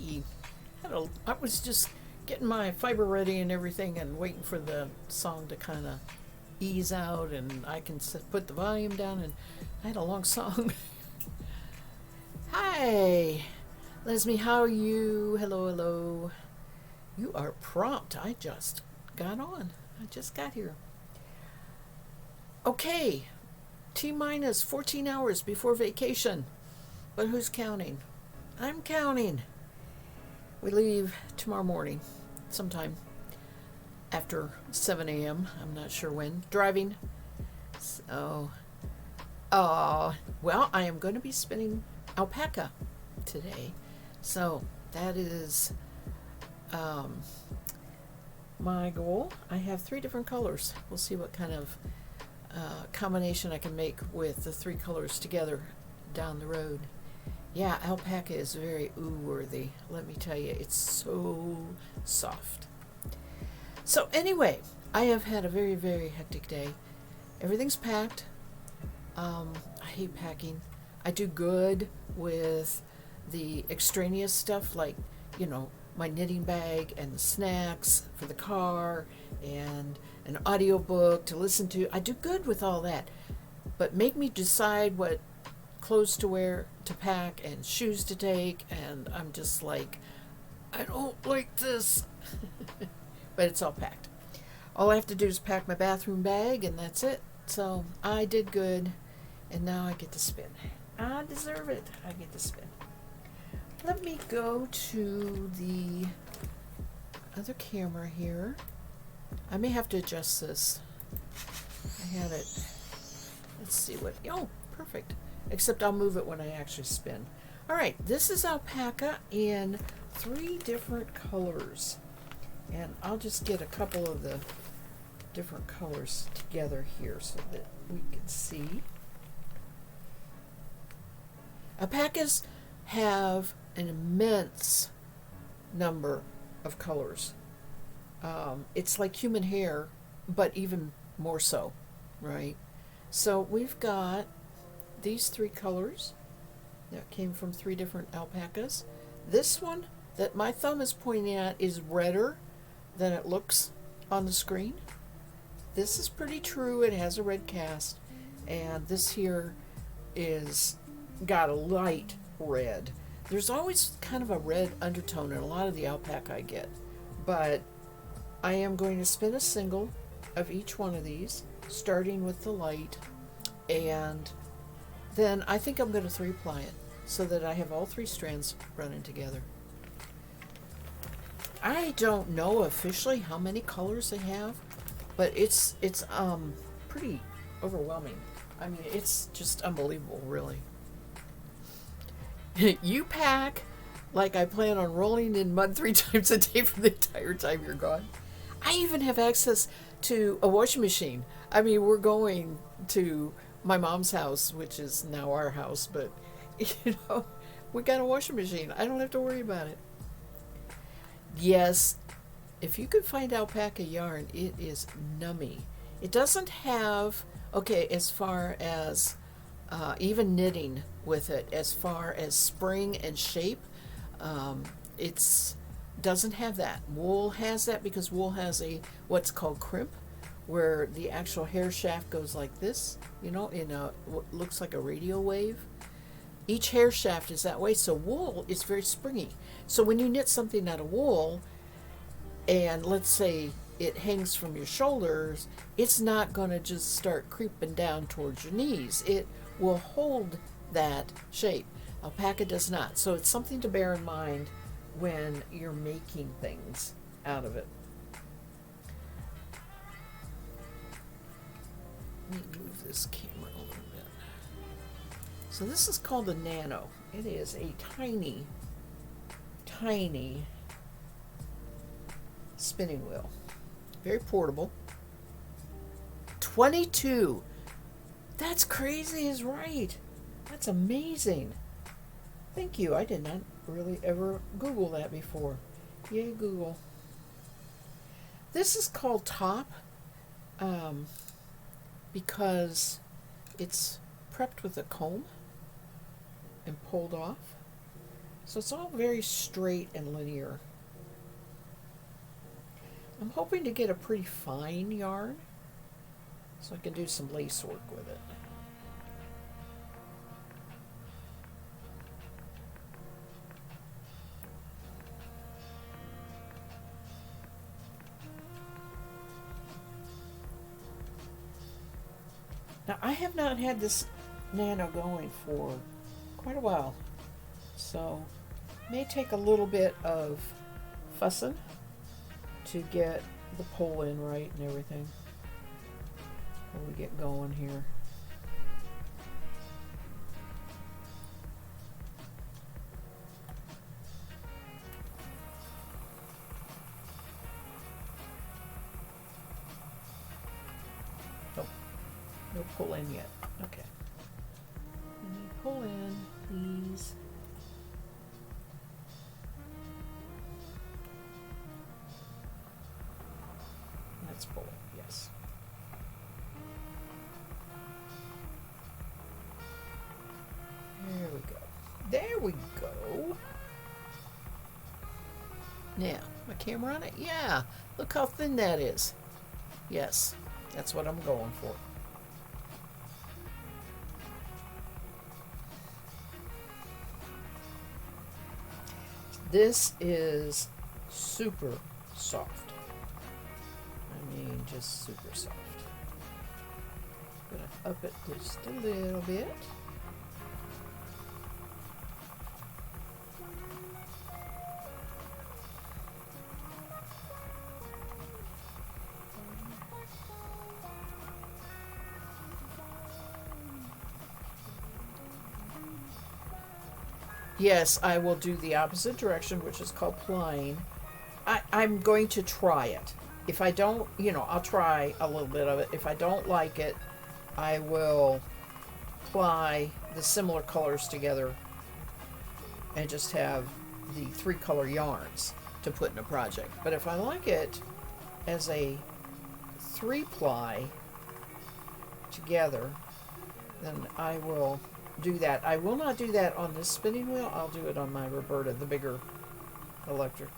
Hey, hello. I was just getting my fiber ready and everything and waiting for the song to kind of ease out and I can put the volume down and I had a long song. Hi, Leslie, how are you? Hello, hello. You are prompt. I just got on. I just got here. Okay, T minus 14 hours before vacation. But who's counting? I'm counting. We leave tomorrow morning, sometime after 7 a.m. I'm not sure when. Driving. So, well, I am going to be spinning alpaca today. So, that is um, my goal. I have 3 different colors. We'll see what kind of combination I can make with the 3 colors together down the road. Yeah, alpaca is very ooh-worthy. Let me tell you, it's so soft. So anyway, I have had a very, very hectic day. Everything's packed. I hate packing. I do good with the extraneous stuff like, my knitting bag and the snacks for the car and an audiobook to listen to. I do good with all that. But make me decide what clothes to wear, to pack, and shoes to take, and I'm just like, I don't like this. But it's all packed. All I have to do is pack my bathroom bag, and that's it. So I did good, and now I get to spin. I deserve it. I get to spin. Let me go to the other camera here. I may have to adjust this. I had it. Let's see what. Oh, perfect. Except I'll move it when I actually spin. All right, this is alpaca in 3 different colors. And I'll just get a couple of the different colors together here so that we can see. Alpacas have an immense number of colors. It's like human hair, but even more so, right? So we've got these 3 colors that came from 3 different alpacas. This one that my thumb is pointing at is redder than it looks on the screen. This is pretty true. It has a red cast. And this here is got a light red. There's always kind of a red undertone in a lot of the alpaca I get. But I am going to spin a single of each one of these, starting with the light, and then I think I'm going to 3-ply it so that I have all 3 strands running together. I don't know officially how many colors they have, but it's pretty overwhelming. I mean, it's just unbelievable, really. You pack like I plan on rolling in mud 3 times a day for the entire time you're gone. I even have access to a washing machine. I mean, we're going to my mom's house, which is now our house, but we got a washing machine. I don't have to worry about it. Yes, if you could find alpaca yarn, it is nummy. It doesn't have, okay, as far as even knitting with it, as far as spring and shape, it's doesn't have that. Wool has that because wool has a what's called crimp, where the actual hair shaft goes like this, in a what looks like a radio wave. Each hair shaft is that way, so wool is very springy. So when you knit something out of wool, and let's say it hangs from your shoulders, it's not going to just start creeping down towards your knees. It will hold that shape. Alpaca does not. So it's something to bear in mind when you're making things out of it. Let me move this camera a little bit. So this is called the Nano. It is a tiny, tiny spinning wheel. Very portable. 22. That's crazy is right. That's amazing. Thank you. I did not really ever Google that before. Yay, Google. This is called Top because it's prepped with a comb and pulled off. So it's all very straight and linear. I'm hoping to get a pretty fine yarn so I can do some lace work with it. Now I have not had this nano going for quite a while, so it may take a little bit of fussing to get the pull in right and everything when we get going here. Oh, no pull in yet. Okay. Let me pull in these. Let's pull it, yes. There we go. There we go. Now, my camera on it? Yeah. Look how thin that is. Yes, that's what I'm going for. This is super soft. I mean, just super soft. I'm gonna up it just a little bit. Yes, I will do the opposite direction, which is called plying. I'm going to try it. If I don't, I'll try a little bit of it. If I don't like it, I will ply the similar colors together and just have the 3-color yarns to put in a project. But if I like it as a 3-ply together, then I will do that. I will not do that on this spinning wheel. I'll do it on my Roberta, the bigger electric.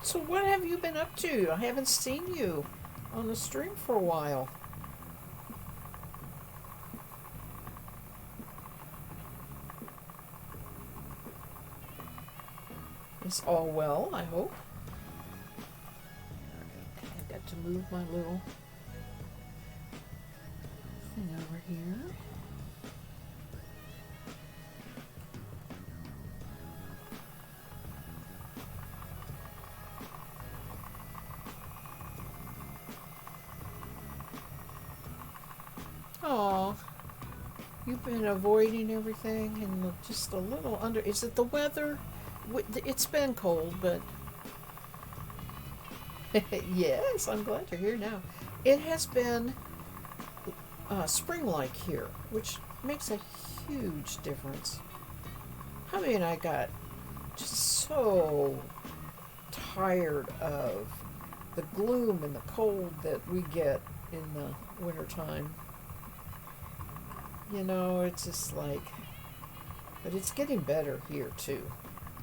So what have you been up to? I haven't seen you on the stream for a while. It's all well, I hope. Okay, I've got to move my little thing over here. Oh, you've been avoiding everything and just a little under. Is it the weather? It's been cold, but yes, I'm glad you're here now. It has been spring-like here, which makes a huge difference. Javi and I got just so tired of the gloom and the cold that we get in the wintertime. It's just like, but it's getting better here too.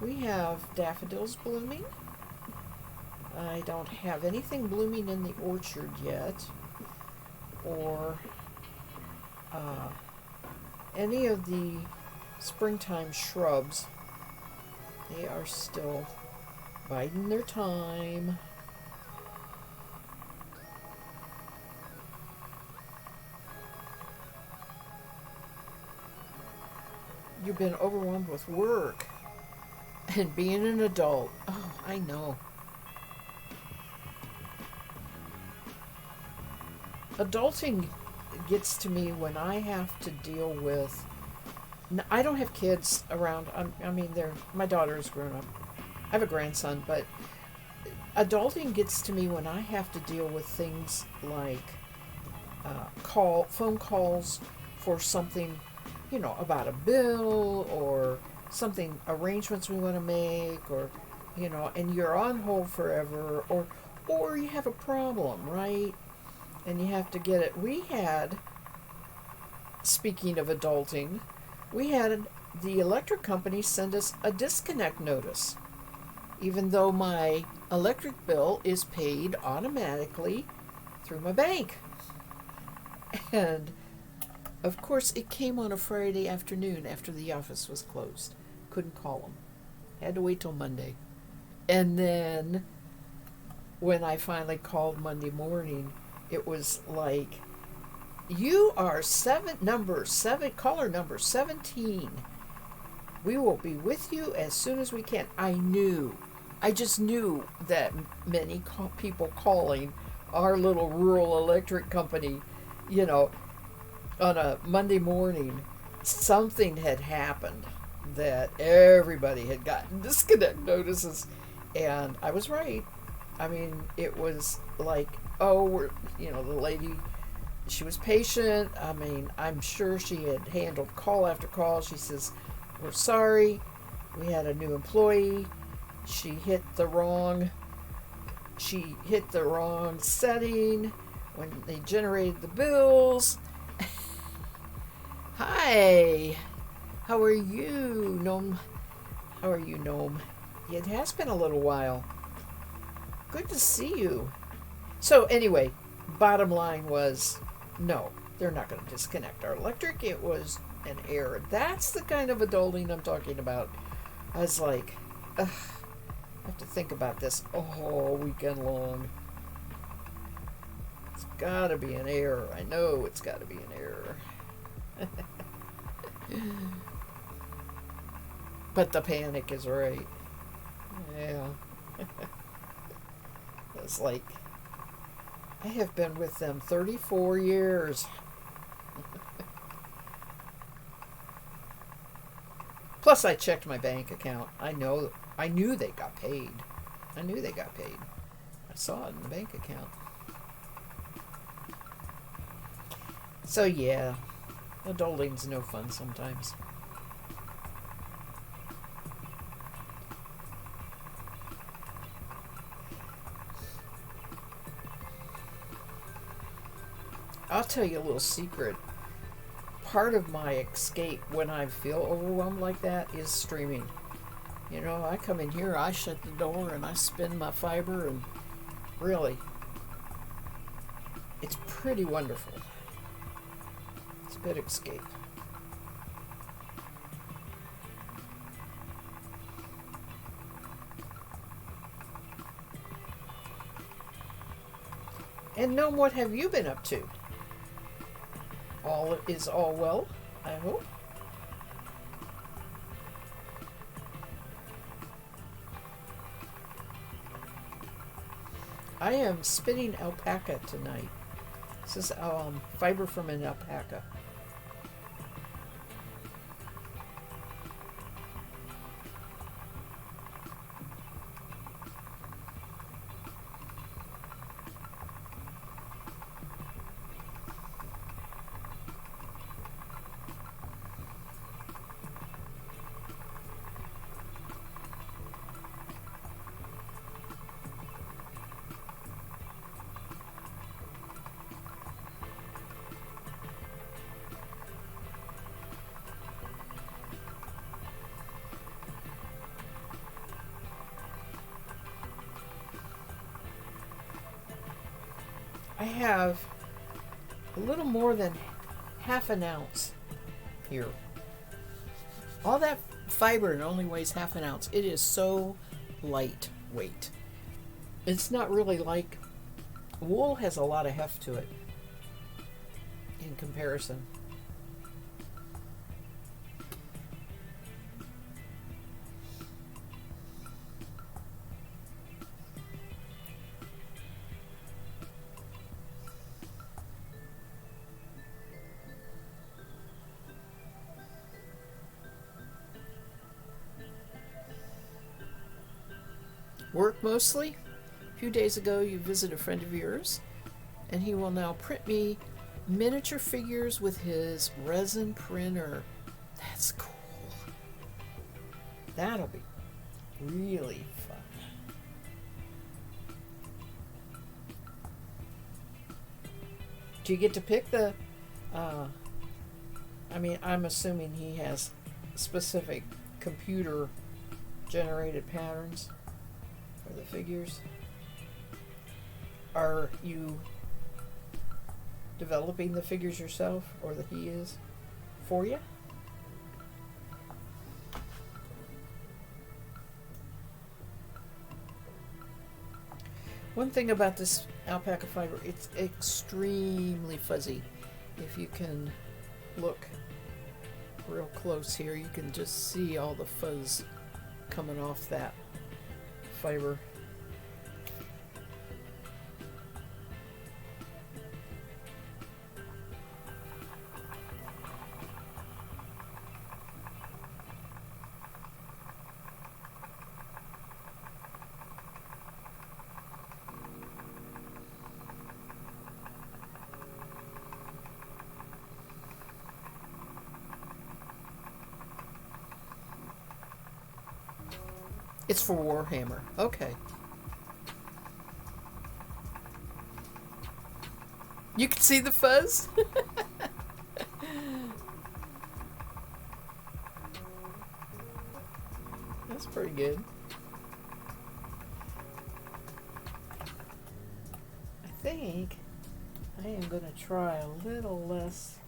We have daffodils blooming. I don't have anything blooming in the orchard yet, or any of the springtime shrubs. They are still biding their time. you've been overwhelmed with work and being an adult. Oh, I know. Adulting gets to me when I have to deal with. I don't have kids around. I mean, they're my daughter is grown up. I have a grandson, but adulting gets to me when I have to deal with things like phone calls for something, about a bill or something arrangements we want to make, or and you're on hold forever, or you have a problem, right? And you have to get it. Speaking of adulting, we had the electric company send us a disconnect notice, even though my electric bill is paid automatically through my bank. And of course, it came on a Friday afternoon after the office was closed. Couldn't call them. Had to wait till Monday. And then when I finally called Monday morning, it was like, you are caller number 17. We will be with you as soon as we can. I just knew that many people calling our little rural electric company, on a Monday morning, something had happened that everybody had gotten disconnect notices. And I was right. I mean, it was like, the lady, she was patient. I mean, I'm sure she had handled call after call. She says, we're sorry. We had a new employee. She hit the wrong setting when they generated the bills. Hi. How are you, Gnome? How are you, Gnome? It has been a little while. Good to see you. So anyway, bottom line was, no, they're not going to disconnect our electric. It was an error. That's the kind of adulting I'm talking about. I was like, ugh, I have to think about this all weekend long. It's got to be an error. I know it's got to be an error. But the panic is right. Yeah. It's like, I have been with them 34 years. Plus, I checked my bank account. I knew they got paid. I saw it in the bank account. So yeah, adulting's no fun sometimes. I'll tell you a little secret. Part of my escape when I feel overwhelmed like that is streaming. I come in here, I shut the door, and I spin my fiber, and really, it's pretty wonderful. It's a good escape. And Gnome, what have you been up to? All is all well, I hope. I am spinning alpaca tonight. This is fiber from an alpaca. I have a little more than half an ounce here. All that fiber and only weighs half an ounce. It is so lightweight. It's not really like wool has a lot of heft to it in comparison. Work mostly. A few days ago, you visited a friend of yours, and he will now print me miniature figures with his resin printer. That's cool. That'll be really fun. Do you get to pick the I'm assuming he has specific computer generated patterns for the figures. Are you developing the figures yourself, or that he is for you? One thing about this alpaca fiber, it's extremely fuzzy. If you can look real close here, you can just see all the fuzz coming off that fiber. It's for Warhammer. Okay. You can see the fuzz? That's pretty good. I think I am going to try a little less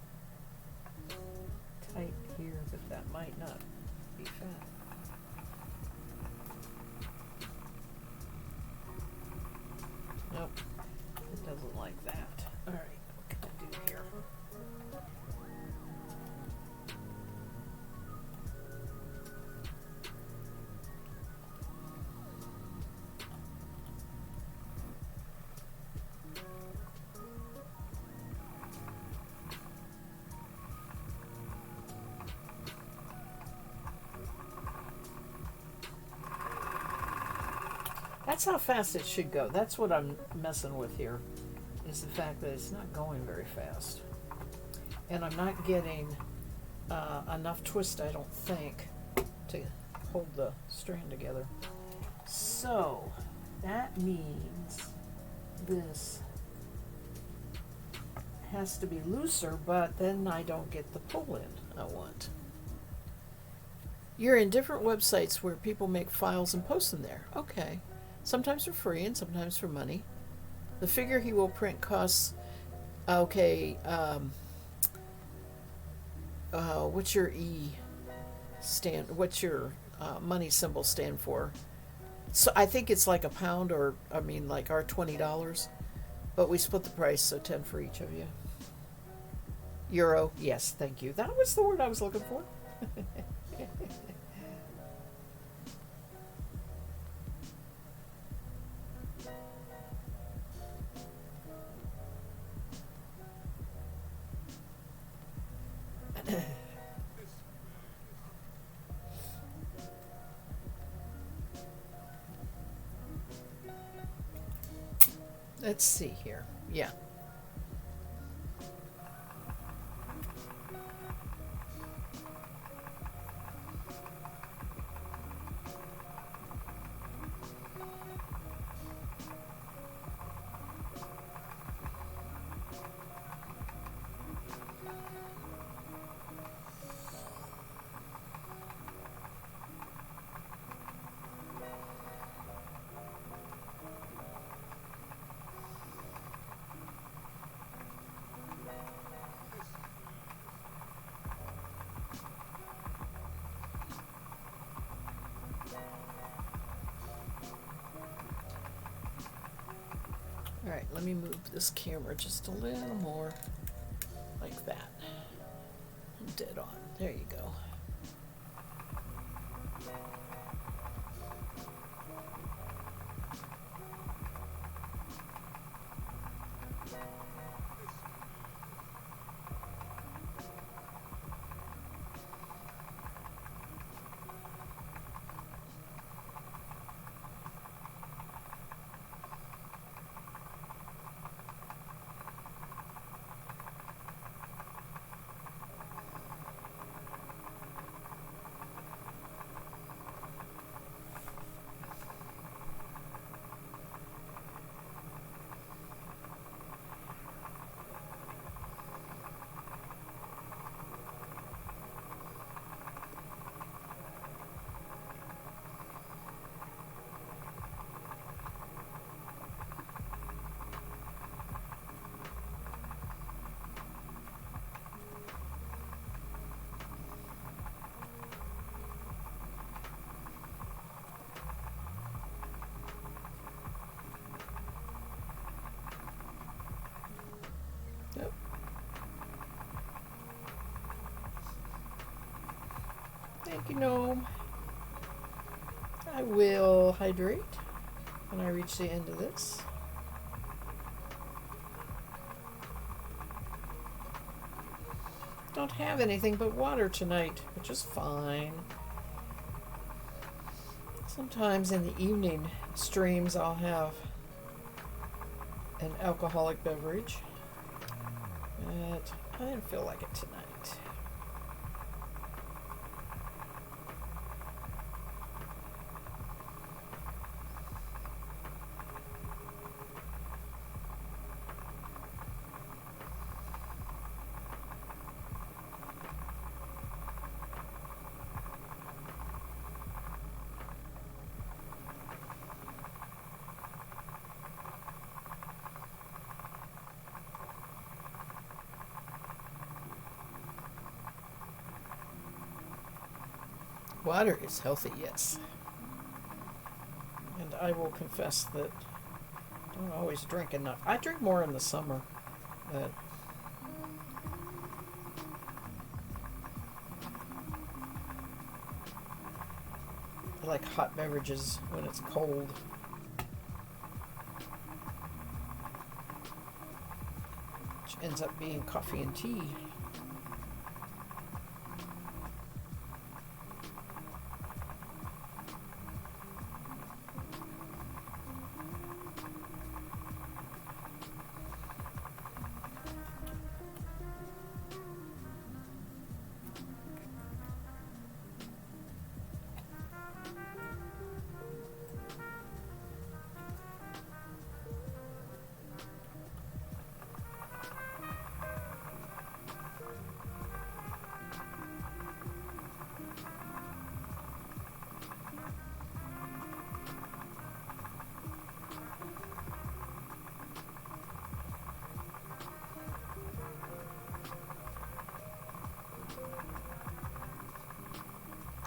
tight here, but that might not be fast. Nope, it doesn't like that. All right, what can I do here? That's how fast it should go. That's what I'm messing with here, is the fact that it's not going very fast. And I'm not getting enough twist, I don't think, to hold the strand together. So, that means this has to be looser, but then I don't get the pull-in I want. You're in different websites where people make files and post them there. Okay. Sometimes for free and sometimes for money. The figure he will print costs, okay, what's your E stand, what's your money symbol stand for? So I think it's like £1, or, like our $20, but we split the price, so 10 for each of you. Euro, yes, thank you. That was the word I was looking for. Let's see here. Yeah. All right, let me move this camera just a little more, like that. Dead on. There you go. Thank you, Gnome. I will hydrate when I reach the end of this. Don't have anything but water tonight, which is fine. Sometimes in the evening streams I'll have an alcoholic beverage, but I didn't feel like it tonight. Water is healthy, yes. And I will confess that I don't always drink enough. I drink more in the summer, but I like hot beverages when it's cold. Which ends up being coffee and tea.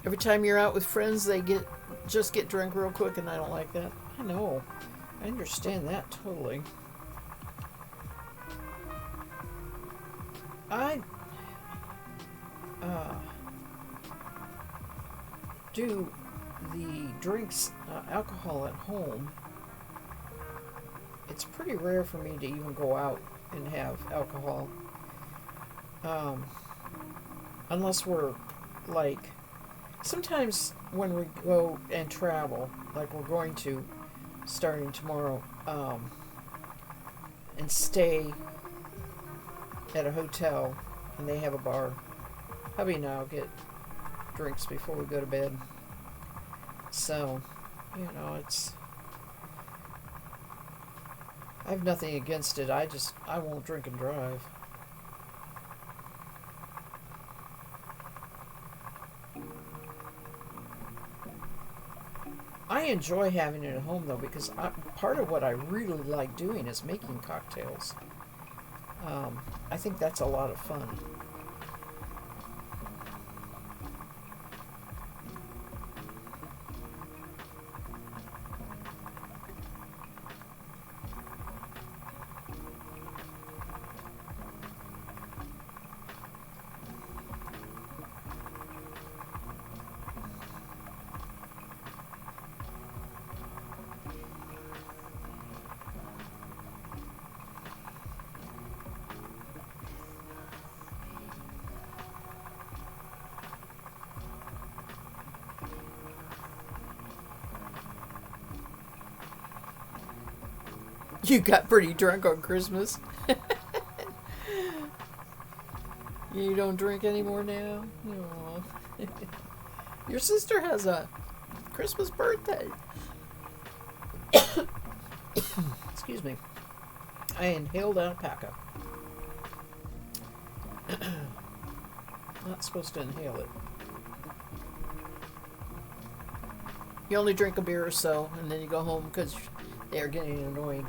Every time you're out with friends, they just get drunk real quick, and I don't like that. I know. I understand that totally. I do the drinks, alcohol at home. It's pretty rare for me to even go out and have alcohol. Unless we're like, sometimes when we go and travel, like we're going to starting tomorrow, and stay at a hotel and they have a bar. Hubby and I'll get drinks before we go to bed. So, I have nothing against it. I won't drink and drive. I enjoy having it at home though, because part of what I really like doing is making cocktails. I think that's a lot of fun. You got pretty drunk on Christmas. You don't drink anymore now? Aw. Your sister has a Christmas birthday. Excuse me. I inhaled alpaca. Not supposed to inhale it. You only drink a beer or so, and then you go home because they're getting annoying.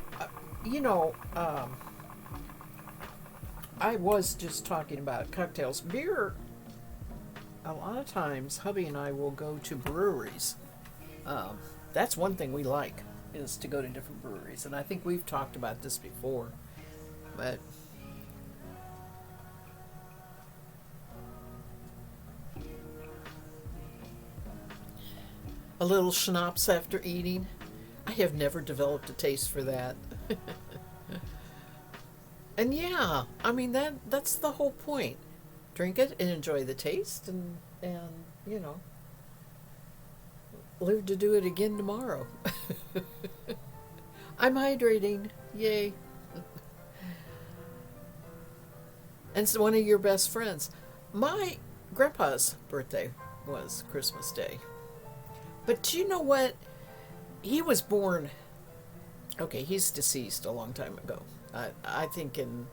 I was just talking about cocktails. Beer, a lot of times, hubby and I will go to breweries. That's one thing we like, is to go to different breweries. And I think we've talked about this before. But A little schnapps after eating. I have never developed a taste for that. And yeah, I mean that's the whole point. Drink it and enjoy the taste and you know, live to do it again tomorrow. I'm hydrating. Yay. And it's one of your best friends. My grandpa's birthday was Christmas Day. But you know what? He was born, okay, he's deceased a long time ago. I think in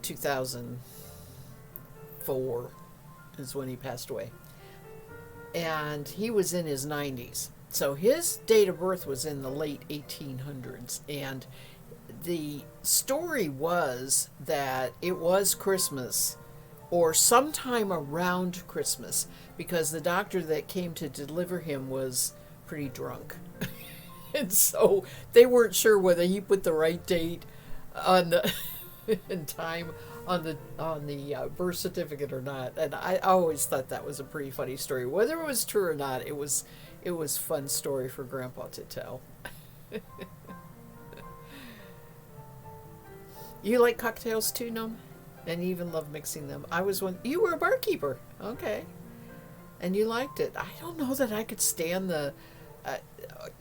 2004 is when he passed away. And he was in his 90s. So his date of birth was in the late 1800s. And the story was that it was Christmas or sometime around Christmas because the doctor that came to deliver him was pretty drunk. And so they weren't sure whether he put the right date on the and time on the birth certificate or not. And I always thought that was a pretty funny story. Whether it was true or not, it was fun story for Grandpa to tell. You like cocktails too, Num? And you even love mixing them. I was one. You were a barkeeper, okay? And you liked it. I don't know that I could stand the.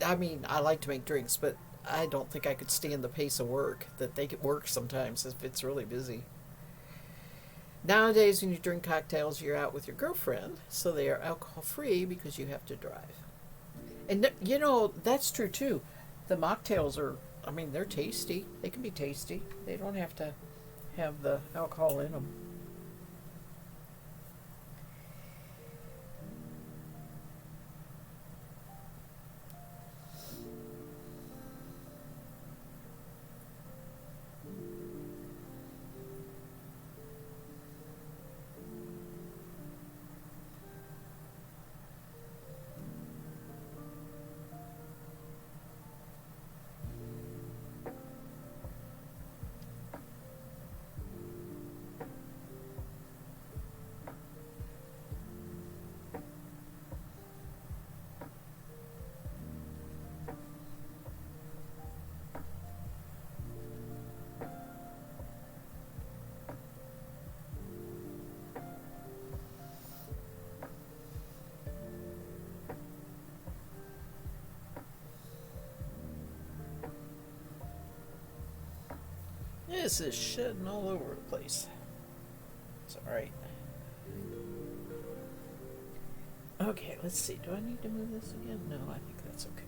I mean, I like to make drinks, but I don't think I could stand the pace of work that they could work sometimes if it's really busy. Nowadays, when you drink cocktails, you're out with your girlfriend, so they are alcohol free because you have to drive. And you know that's true too. The mocktails are. I mean, they're tasty. They can be tasty. They don't have to have the alcohol in them. This is shedding all over the place. It's alright. Okay, let's see. Do I need to move this again? No, I think that's okay.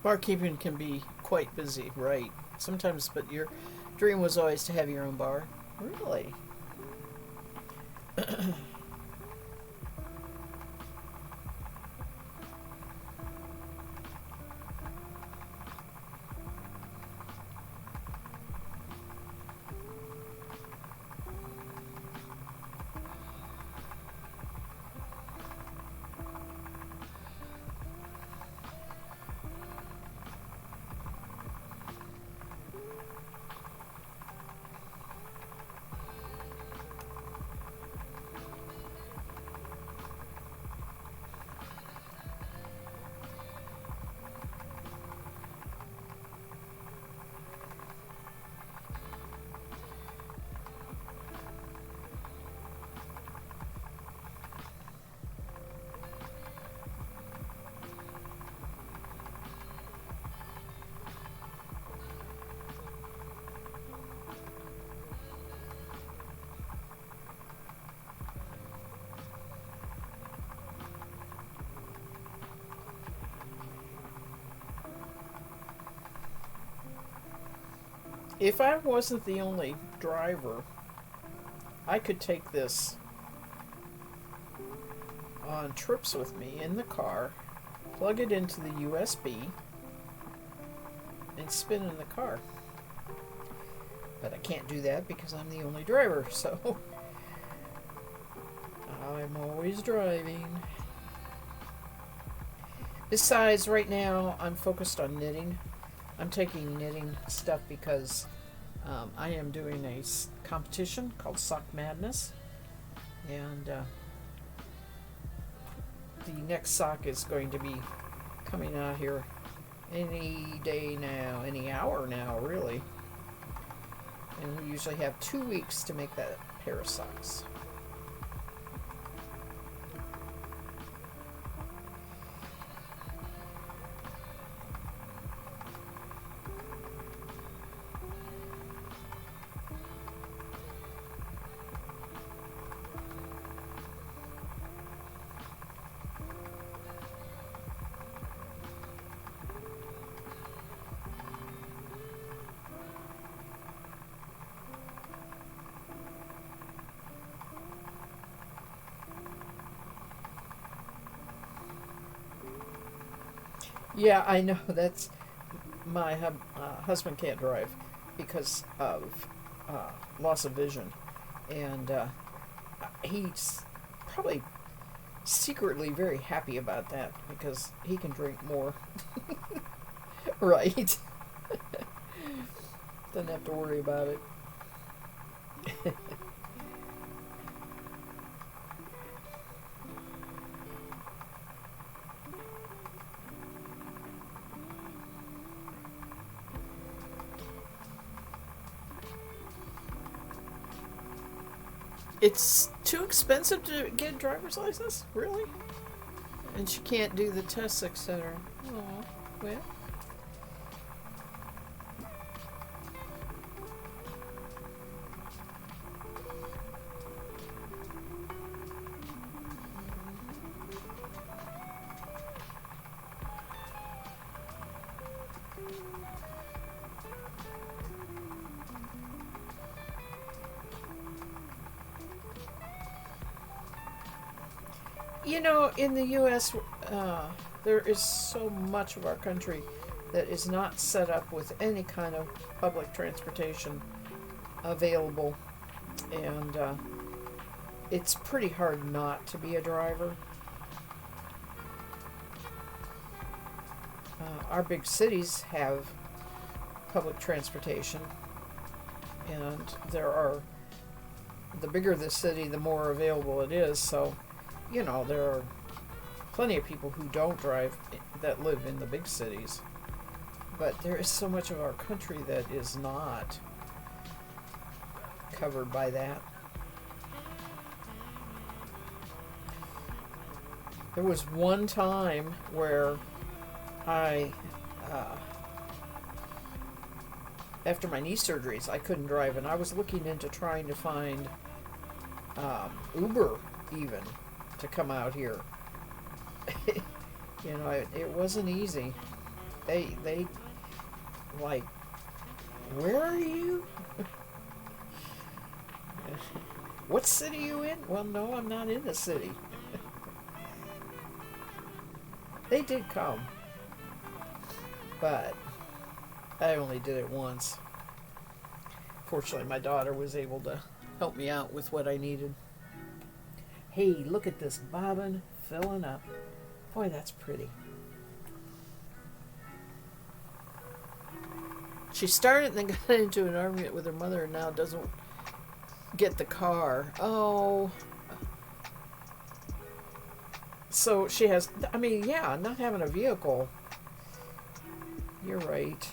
Barkeeping can be quite busy, right? Sometimes, but your dream was always to have your own bar. Really? If I wasn't the only driver, I could take this on trips with me in the car, plug it into the USB, and spin in the car. But I can't do that because I'm the only driver, so I'm always driving. Besides, right now I'm focused on knitting. I'm taking knitting stuff because I am doing a competition called Sock Madness, and the next sock is going to be coming out here any day now, any hour now, really. And we usually have 2 weeks to make that pair of socks. Yeah, I know. That's my husband can't drive because of loss of vision, and he's probably secretly very happy about that because he can drink more. Right. Doesn't have to worry about it. It's too expensive to get a driver's license? Really? And she can't do the tests, etc. Oh, well. You know, in the U.S., there is so much of our country that is not set up with any kind of public transportation available, and it's pretty hard not to be a driver. Our big cities have public transportation, and the bigger the city, the more available it is, so you know, there are plenty of people who don't drive that live in the big cities. But there is so much of our country that is not covered by that. There was one time where I, after my knee surgeries, I couldn't drive, and I was looking into trying to find Uber even to come out here. You know, it wasn't easy. They like, where are you? What city are you in? Well, no, I'm not in the city. They did come, but I only did it once. Fortunately, my daughter was able to help me out with what I needed. Hey, look at this bobbin filling up. Boy, that's pretty. She started and then got into an argument with her mother and now doesn't get the car. Oh. So she has, I mean, yeah, not having a vehicle. You're right.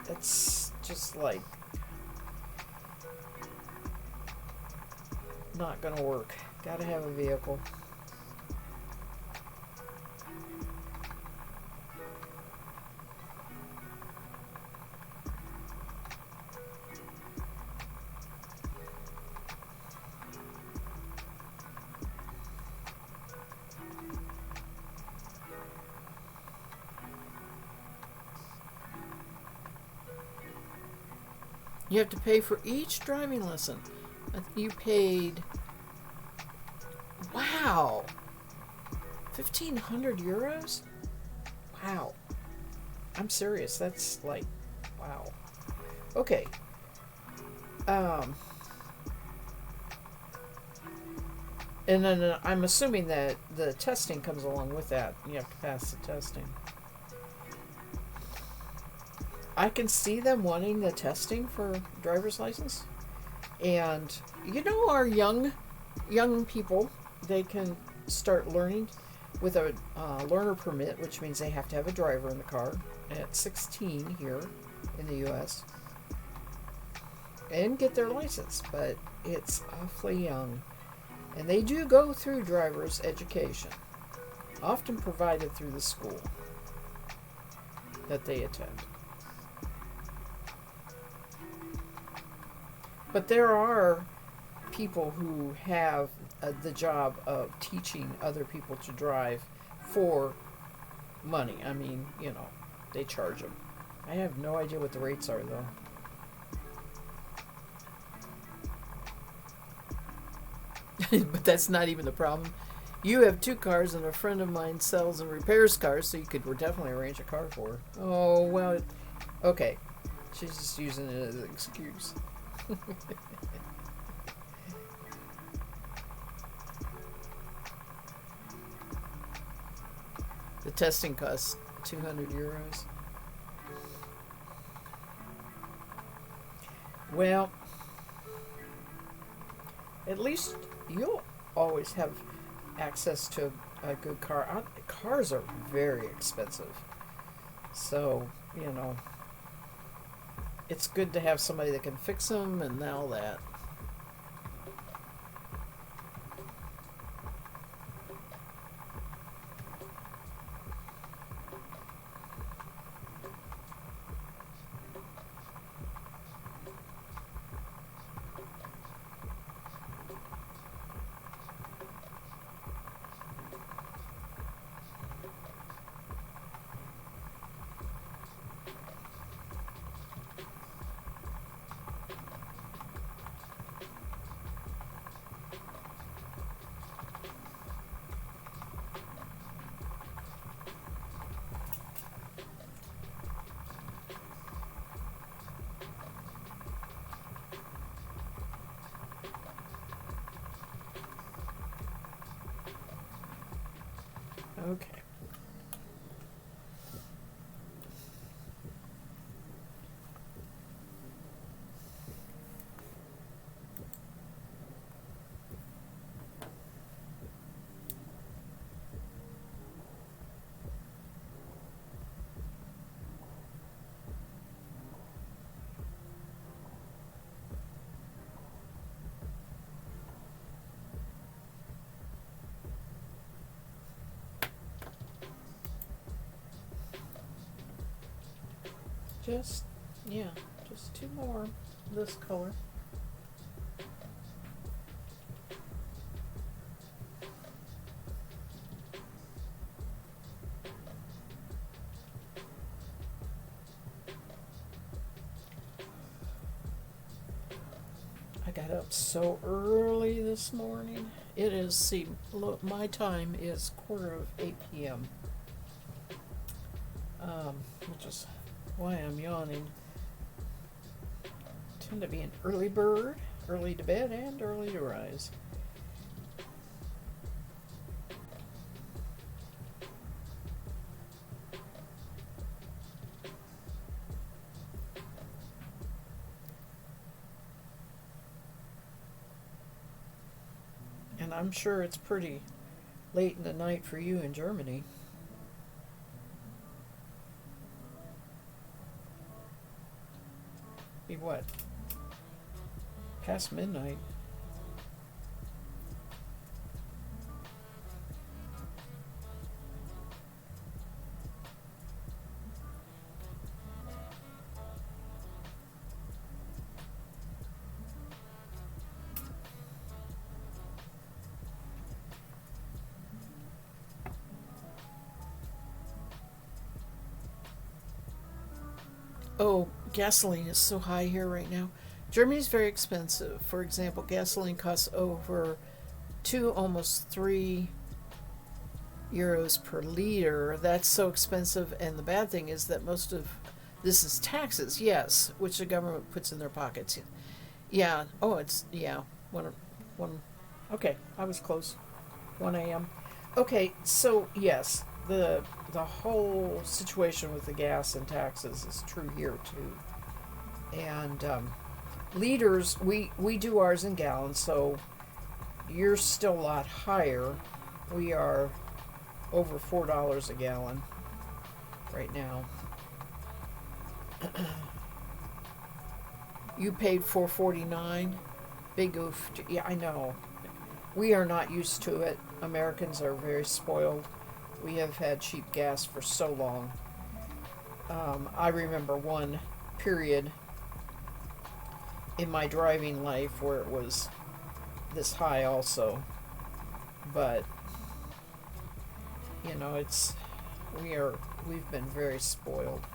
That's just like not gonna work. Gotta have a vehicle. You have to pay for each driving lesson. You paid, wow, 1,500 euros? Wow. I'm serious. That's like, wow. Okay. Um, and then I'm assuming that the testing comes along with that. You have to pass the testing. I can see them wanting the testing for driver's license. And our young people, they can start learning with a learner permit, which means they have to have a driver in the car at 16 here in the U.S. and get their license, but it's awfully young. And they do go through driver's education, often provided through the school that they attend. But there are people who have the job of teaching other people to drive for money. I mean, they charge them. I have no idea what the rates are, though. But that's not even the problem. You have 2 cars, and a friend of mine sells and repairs cars, so you could definitely arrange a car for her. Oh, well, okay. She's just using it as an excuse. The testing costs 200 euros. Well, at least you'll always have access to a good car. Cars are very expensive. So, it's good to have somebody that can fix them and all that. Okay. Just, yeah, just 2 more this color. I got up so early this morning. It is, see, look, my time is 7:45 p.m. Which is why I'm yawning. Tend to be an early bird, early to bed and early to rise. And I'm sure it's pretty late in the night for you in Germany. Be what? Past midnight. Oh, gasoline is so high here right now. Germany's very expensive. For example, gasoline costs over two, almost €3 per liter. That's so expensive, and the bad thing is that most of this is taxes, yes, which the government puts in their pockets. Yeah. Oh, it's yeah. One. Okay, I was close. 1 a.m. Okay, so yes, the whole situation with the gas and taxes is true here too. And liters, we do ours in gallons, so you're still a lot higher. We are over $4 a gallon right now. You paid $4.49. Big oof. Yeah, I know. We are not used to it. Americans are very spoiled. We have had cheap gas for so long. I remember one period in my driving life where it was this high also. But you know, we've been very spoiled.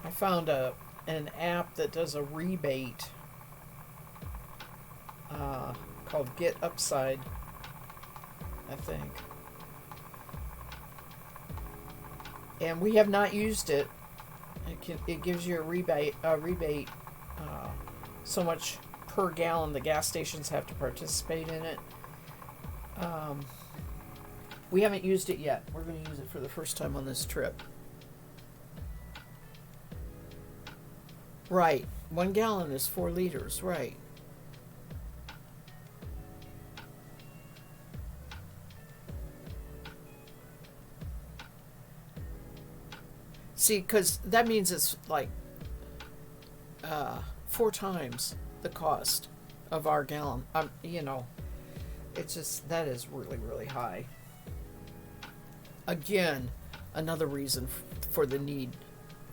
I found an app that does a rebate called Get Upside, I think. And we have not used it. It gives you a rebate so much per gallon. The gas stations have to participate in it. We haven't used it yet. We're going to use it for the first time on this trip. Right. 1 gallon is 4 liters. Right. See, because that means it's like 4 times the cost of our gallon. It's just, that is really, really high. Again, another reason for the need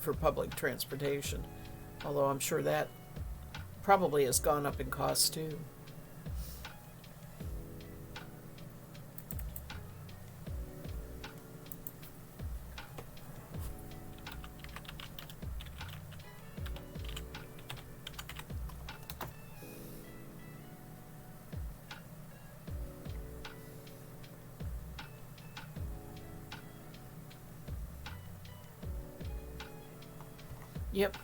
for public transportation. Although I'm sure that probably has gone up in cost too. Yep.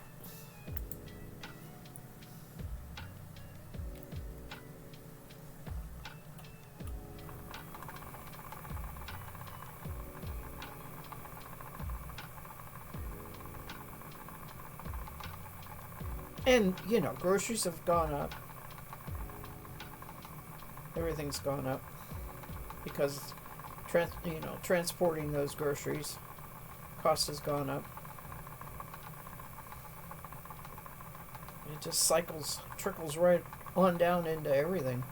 And, groceries have gone up. Everything's gone up because, transporting those groceries, cost has gone up. It just trickles right on down into everything.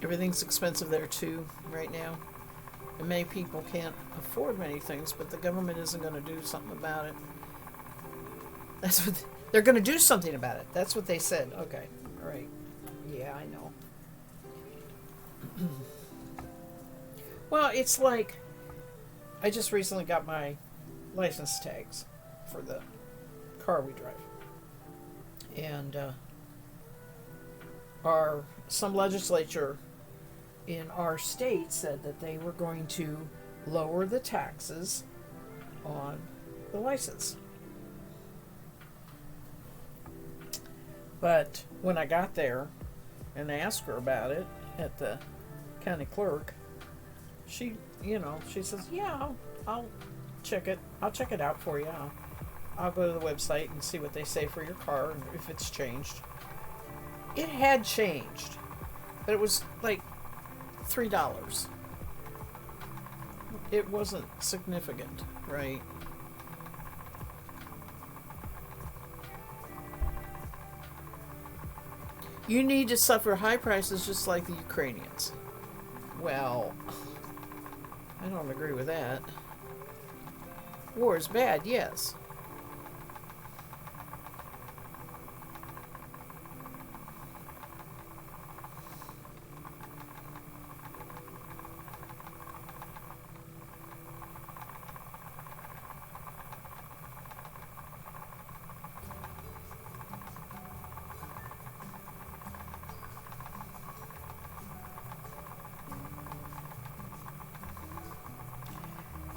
Everything's expensive there too right now. And many people can't afford many things, but the government isn't going to do something about it. They're going to do something about it. That's what they said. Okay. Right. Yeah, I know. Well, it's like I just recently got my license tags for the car we drive, and our some legislature in our state said that they were going to lower the taxes on the license. But when I got there and asked her about it at the county clerk, she says, "Yeah, I'll check it. I'll check it out for you. I'll go to the website and see what they say for your car and if it's changed." It had changed, but it was like $3. It wasn't significant, right? You need to suffer high prices just like the Ukrainians. Well, I don't agree with that. War is bad, yes.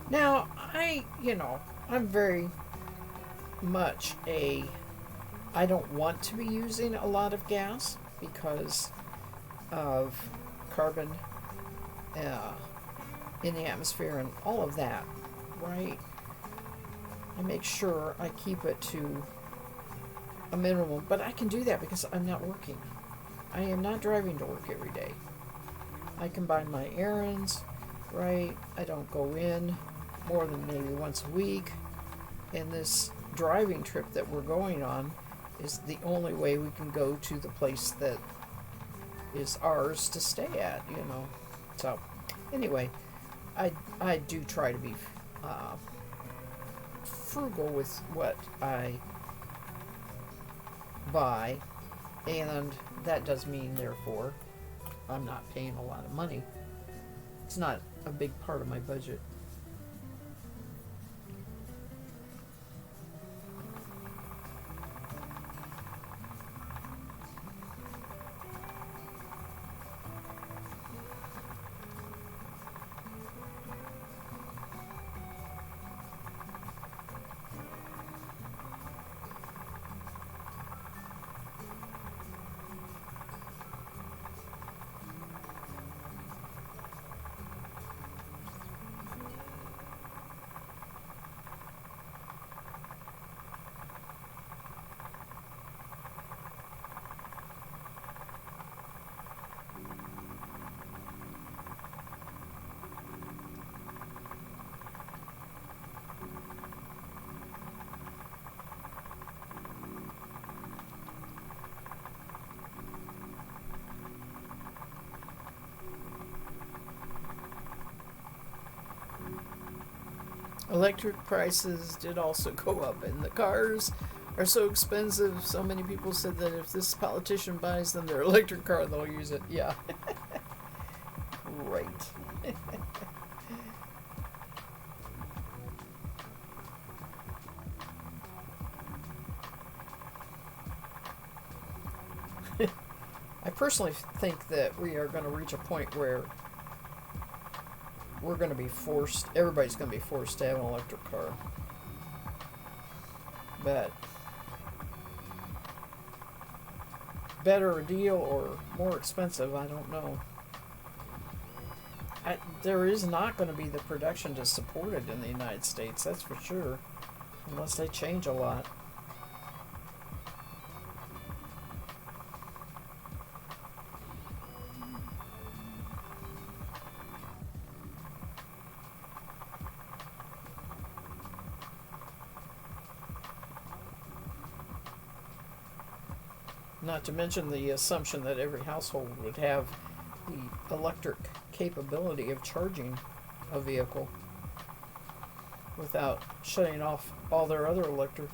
Now, I'm very much I don't want to be using a lot of gas because of carbon uh, in the atmosphere and all of that, right? I make sure I keep it to a minimum, but I can do that because I'm not working. I am not driving to work every day. I combine my errands, right? I don't go in more than maybe once a week. And this driving trip that we're going on is the only way we can go to the place that is ours to stay at. So, anyway, I do try to be frugal with what I buy, and that does mean, therefore, I'm not paying a lot of money. It's not a big part of my budget. Electric prices did also go up, and the cars are so expensive. So many people said that if this politician buys them their electric car, they'll use it. Yeah. Right. I personally think that we are going to reach a point where we're going to be forced, everybody's going to be forced to have an electric car. But better a deal or more expensive, I don't know. There is not going to be the production to support it in the United States, that's for sure, unless they change a lot. Not to mention the assumption that every household would have the electric capability of charging a vehicle without shutting off all their other electric.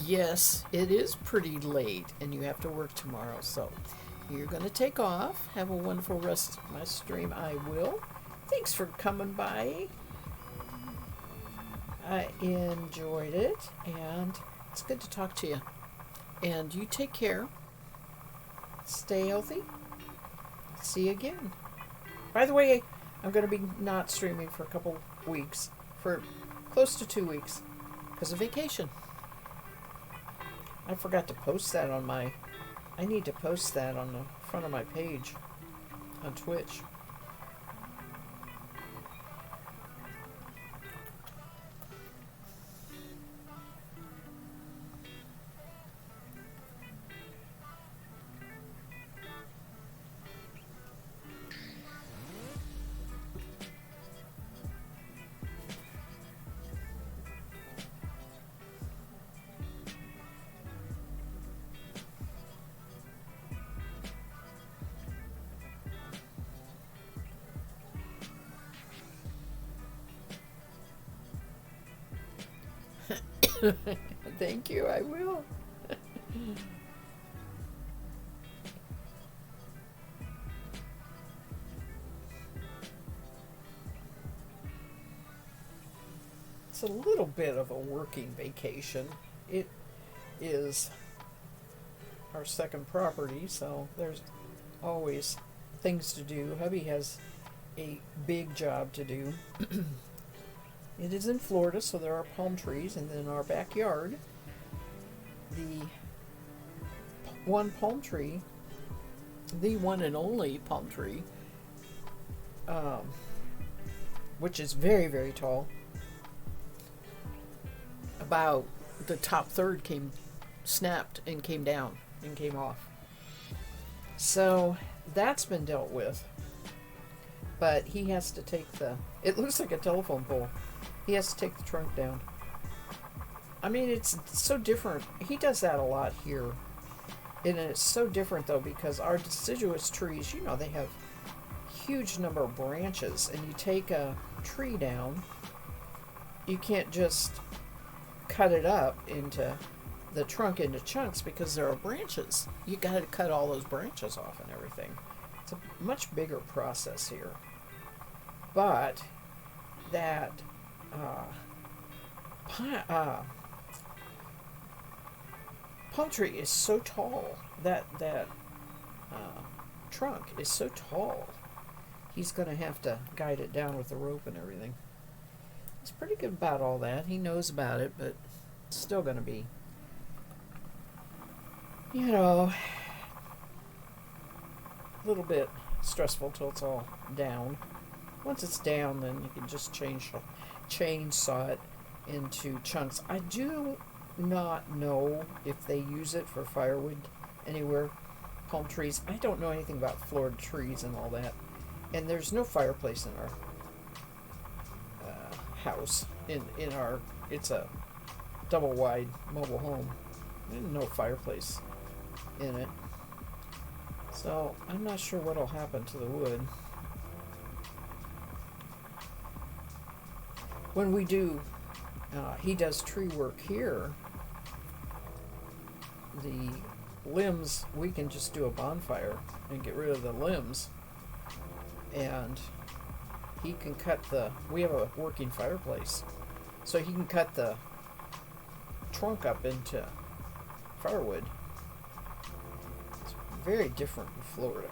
Yes, it is pretty late and you have to work tomorrow, so you're going to take off. Have a wonderful rest of my stream. I will. Thanks for coming by. I enjoyed it and it's good to talk to you. And you take care. Stay healthy. See you again. By the way, I'm going to be not streaming for a couple weeks, for close to 2 weeks, because of vacation. I forgot to post that on my. I need to post that on the front of my page on Twitch. Thank you, I will. It's a little bit of a working vacation. It is our second property, so there's always things to do. Hubby has a big job to do. It is in Florida, so there are palm trees, and then our backyard, the one palm tree, the one and only palm tree, which is very, very tall. About the top third snapped and came down and came off. So that's been dealt with. But he has to take it looks like a telephone pole. He has to take the trunk down. I mean, it's so different. He does that a lot here. And it's so different, though, because our deciduous trees, they have huge number of branches. And you take a tree down, you can't just cut it up into the trunk into chunks because there are branches. You got to cut all those branches off and everything. It's a much bigger process here. But that palm tree is so tall. That trunk is so tall. He's going to have to guide it down with the rope and everything. He's pretty good about all that. He knows about it, but it's still going to be, a little bit stressful till it's all down. Once it's down, then you can just chainsaw it into chunks. I do not know if they use it for firewood anywhere. Palm trees. I don't know anything about Florida trees and all that. And there's no fireplace in our house. It's a double wide mobile home. There's no fireplace in it. So I'm not sure what'll happen to the wood. When we do, he does tree work here, the limbs, we can just do a bonfire and get rid of the limbs. And he can cut we have a working fireplace. So he can cut the trunk up into firewood. It's very different in Florida.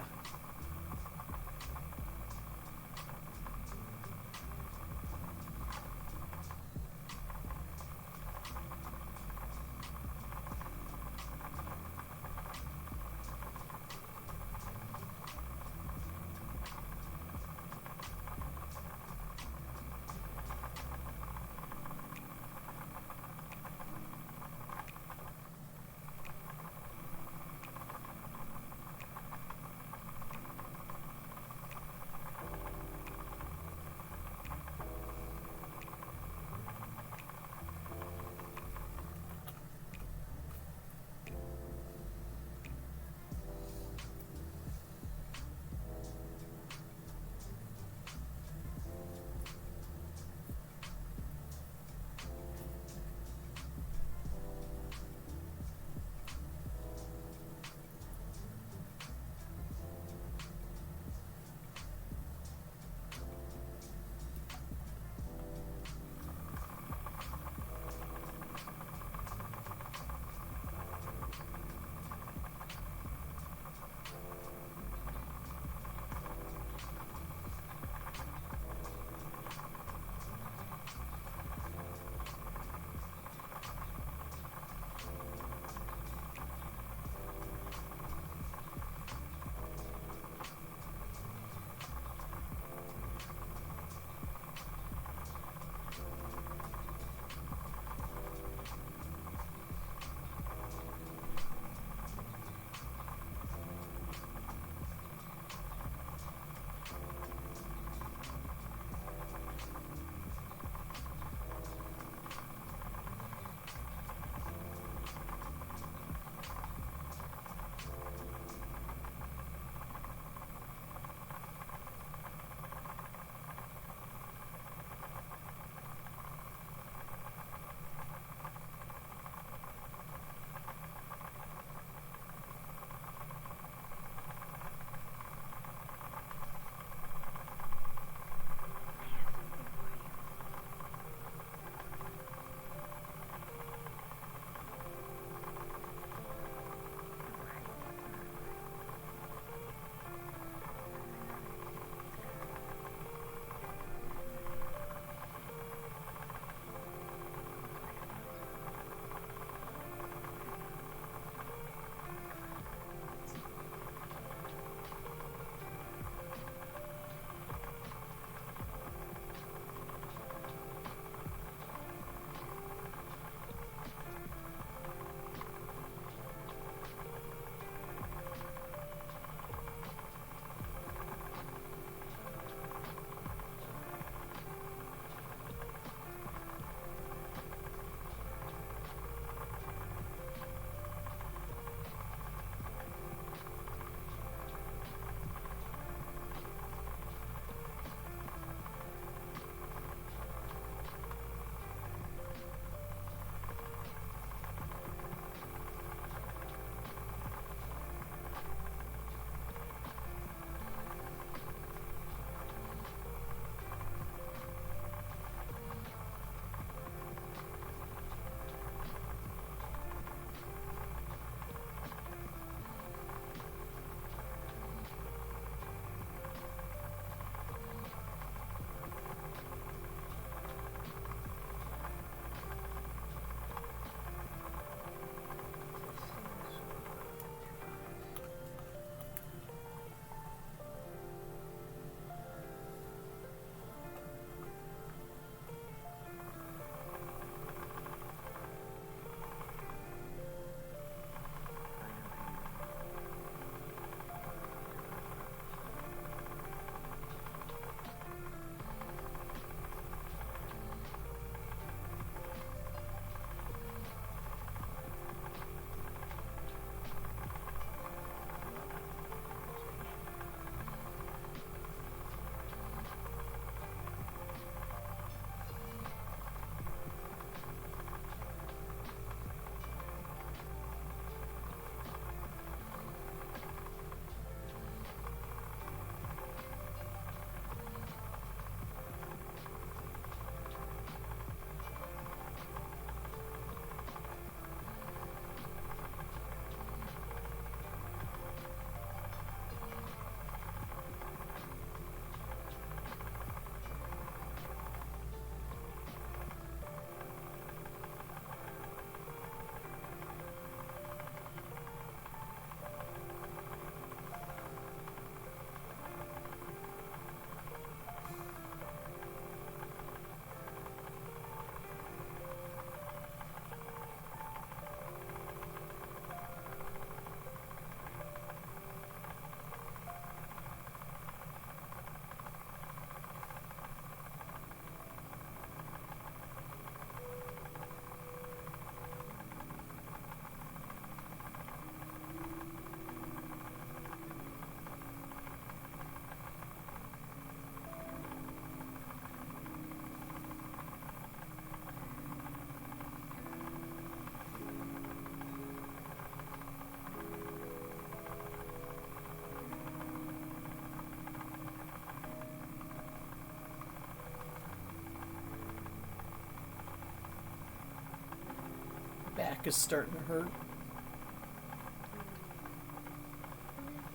back is starting to hurt.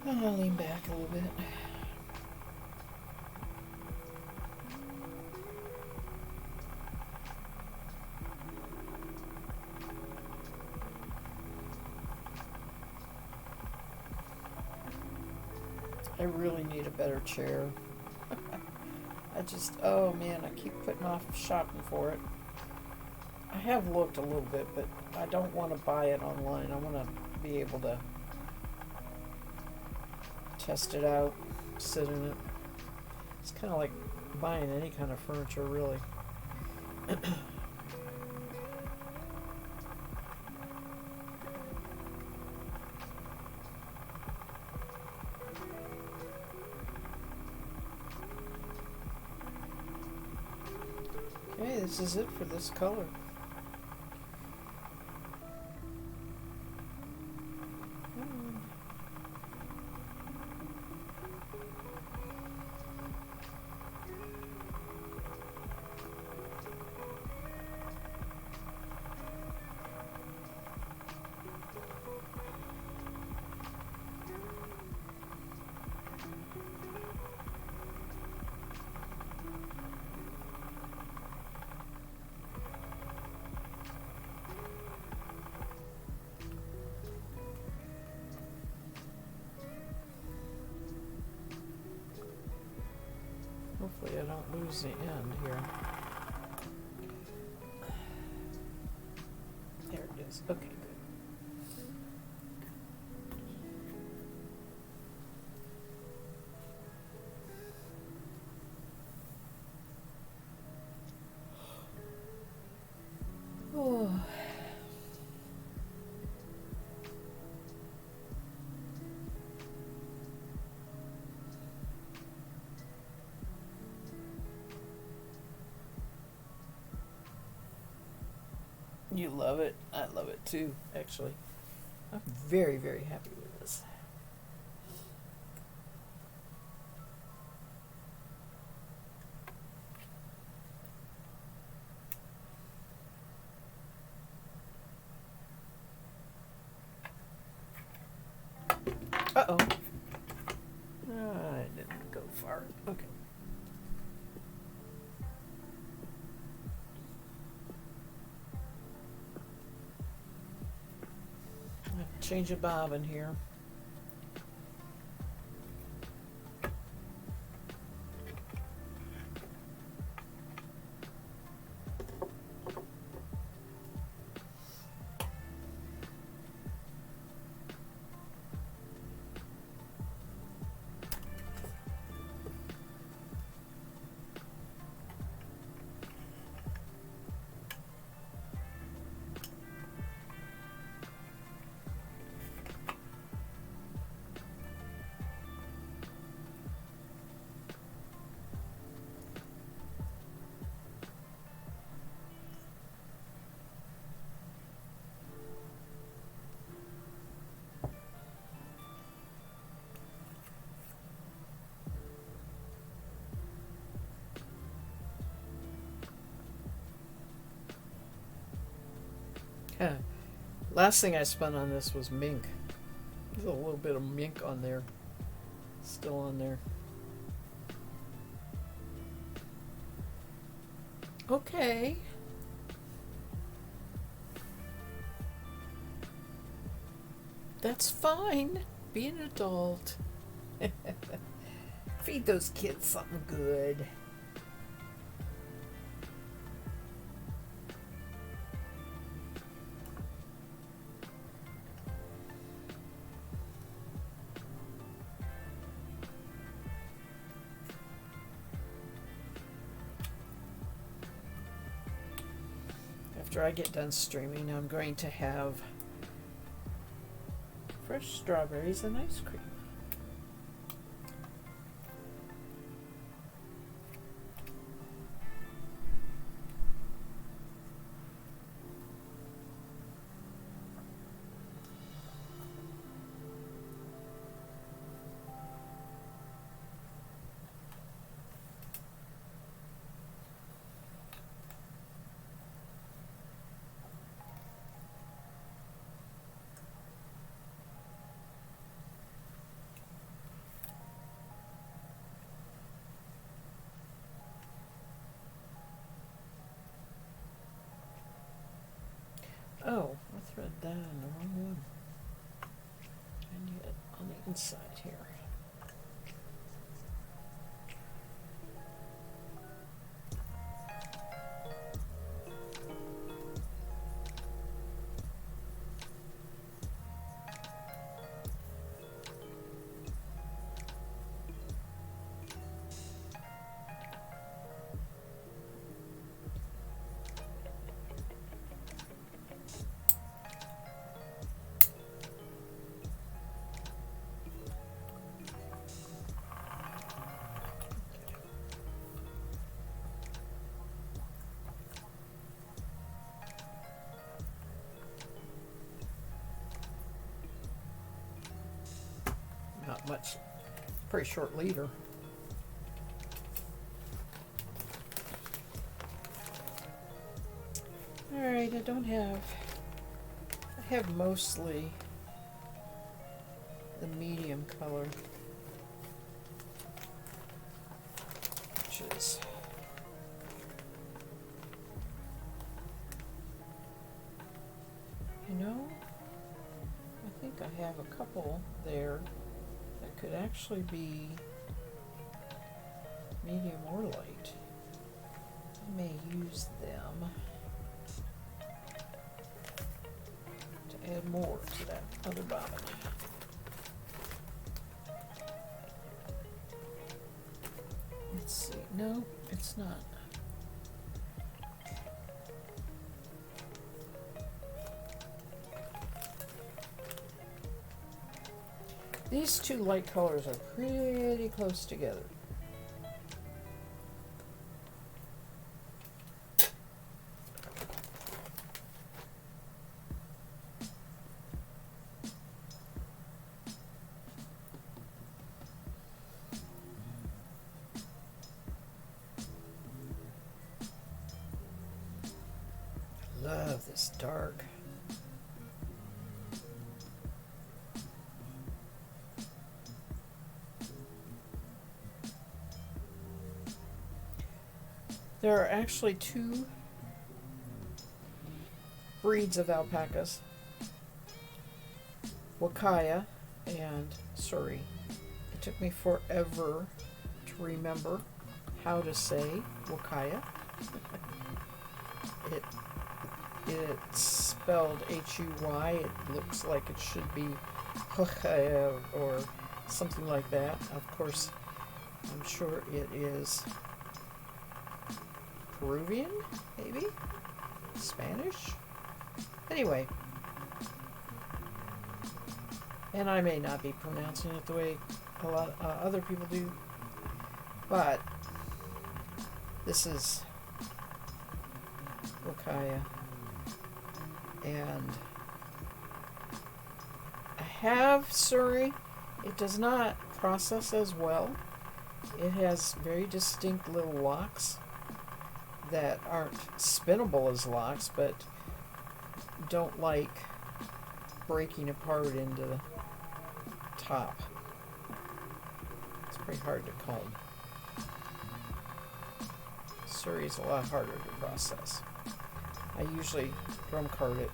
I'll lean back a little bit. I really need a better chair. Oh man, I keep putting off shopping for it. I have looked a little bit, but I don't want to buy it online. I want to be able to test it out, sit in it. It's kind of like buying any kind of furniture, really. Okay, this is it for this color. Hopefully I don't lose the end here. There it is. Okay, good. Oh. You love it. I love it too, actually. I'm very, very happy with this. Uh-oh. I didn't go far. Okay. Change a bobbin here. Yeah. Last thing I spent on this was mink. There's a little bit of mink on there. Still on there. Okay. That's fine. Be an adult. Feed those kids something good. After I get done streaming, I'm going to have fresh strawberries and ice cream. did that on the wrong one. I need it on the inside here. Not much, pretty short leader. Alright, I have mostly the medium color, which is I think I have a couple there that could actually be medium or light. I may use them to add more to that other bobbin. Let's see. No, it's not. These two light colors are pretty close together. Love this dark. There are actually two breeds of alpacas, Wakaya and Surrey. It took me forever to remember how to say Wakaya. It's spelled H-U-Y. It looks like it should be Wakaya or something like that. Of course, I'm sure it is Peruvian, maybe? Spanish? Anyway. And I may not be pronouncing it the way a lot other people do, but this is Wakaya. And I have Surrey. It does not process as well. It has very distinct little locks that aren't spinnable as locks, but don't like breaking apart into the top. It's pretty hard to comb. Surrey's a lot harder to process. I usually drum card it.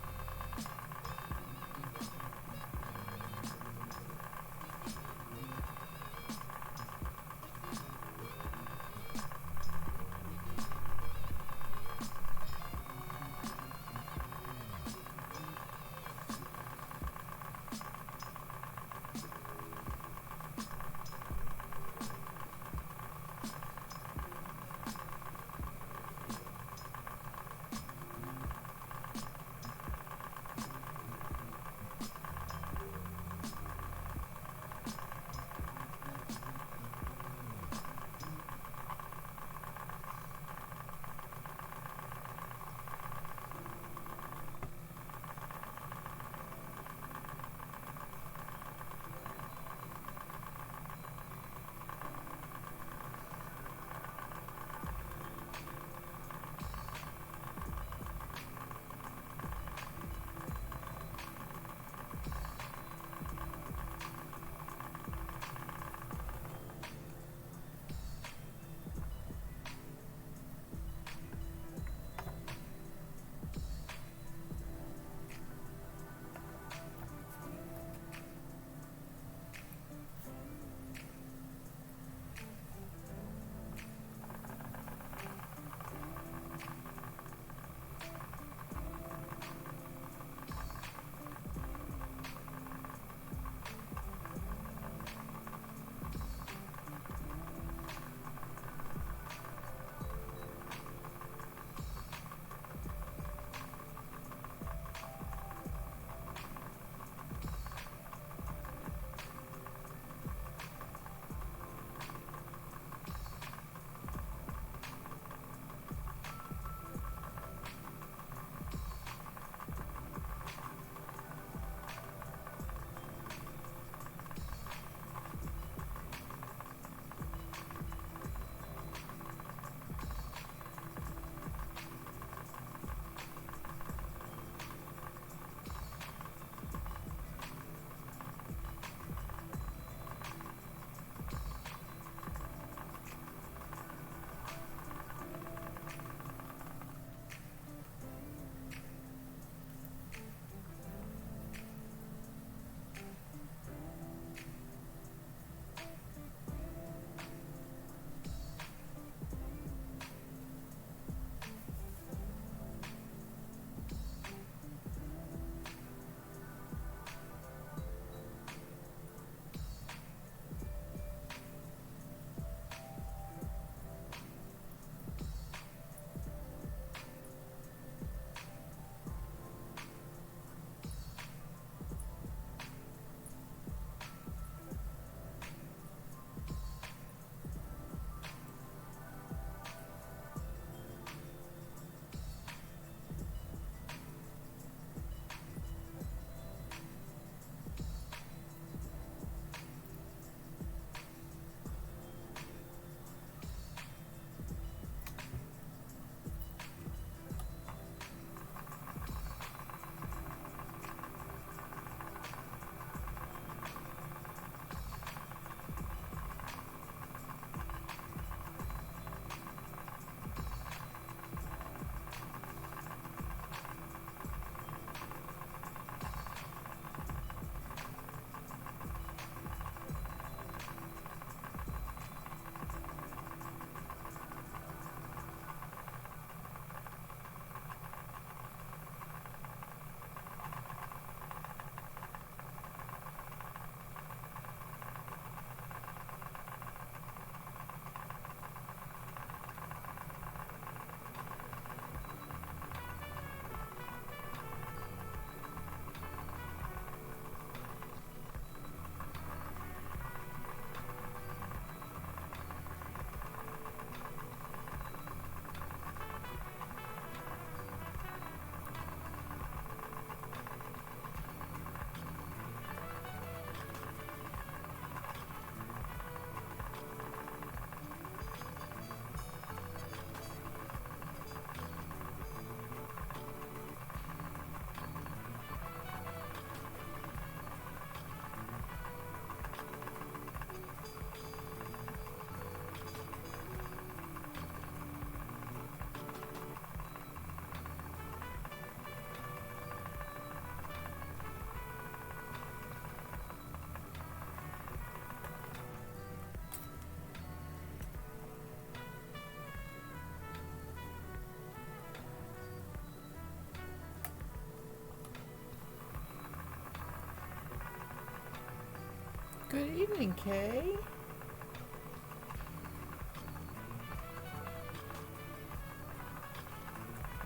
Good evening, Kay.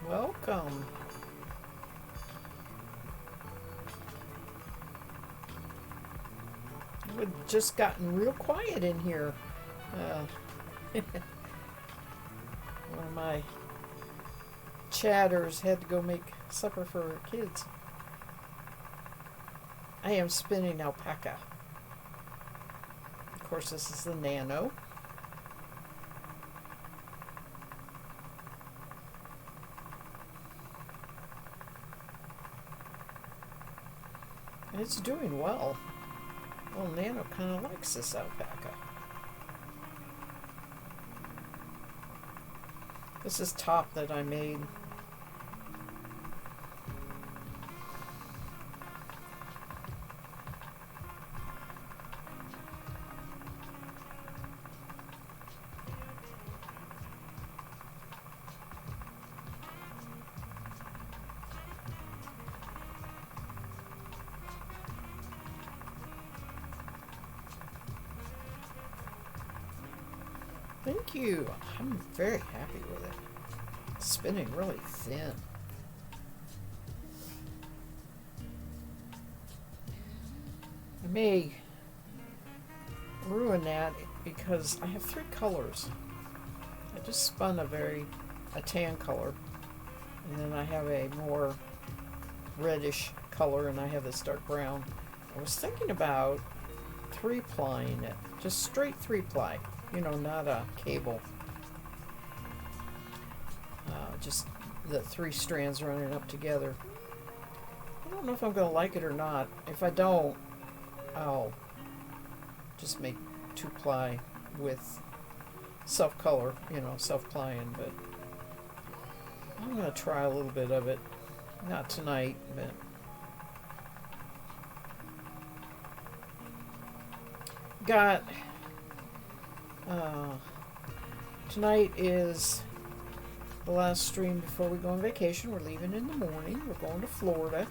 Welcome. We've just gotten real quiet in here. One of my chatters had to go make supper for her kids. I am spinning alpaca. Of course, this is the Nano. And it's doing well. Well, Nano kind of likes this alpaca. This is top that I made. Thank you. I'm very happy with it. It's spinning really thin. I may ruin that because I have 3 colors. I just spun a tan color, and then I have a more reddish color, and I have this dark brown. I was thinking about 3-plying it, just straight 3-ply. You know, not a cable. Just the 3 strands running up together. I don't know if I'm going to like it or not. If I don't, I'll just make 2-ply with self-color, you know, self-plying. But I'm going to try a little bit of it. Not tonight, but got... tonight is the last stream before we go on vacation. We're leaving in the morning. We're going to Florida.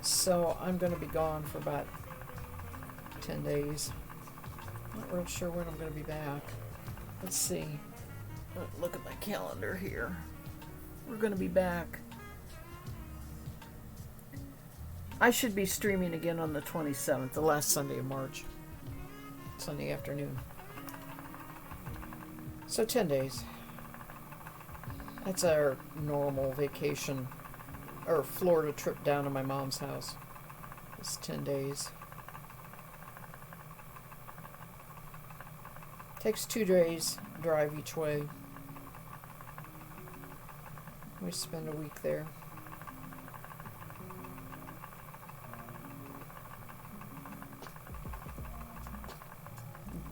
So I'm going to be gone for about 10 days. Not real sure when I'm going to be back. Let's see. Look at my calendar here. We're going to be back. I should be streaming again on the 27th, the last Sunday of March. Sunday afternoon. So 10 days. That's our normal vacation or Florida trip down to my mom's house. It's 10 days. Takes 2 days drive each way. We spend a week there.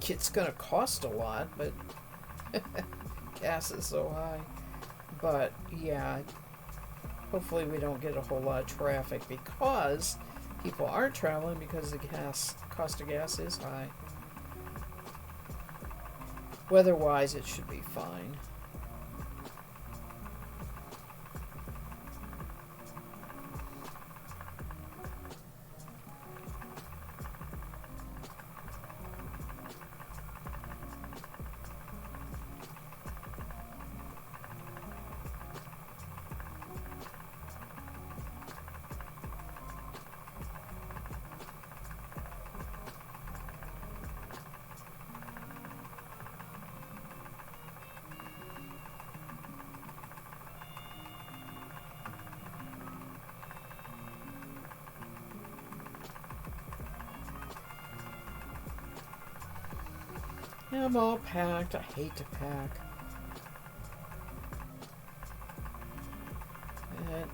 It's gonna cost a lot, but gas is so high. But yeah, hopefully we don't get a whole lot of traffic because people aren't traveling because the cost of gas is high. Weather-wise, it should be fine. I'm all packed. I hate to pack. And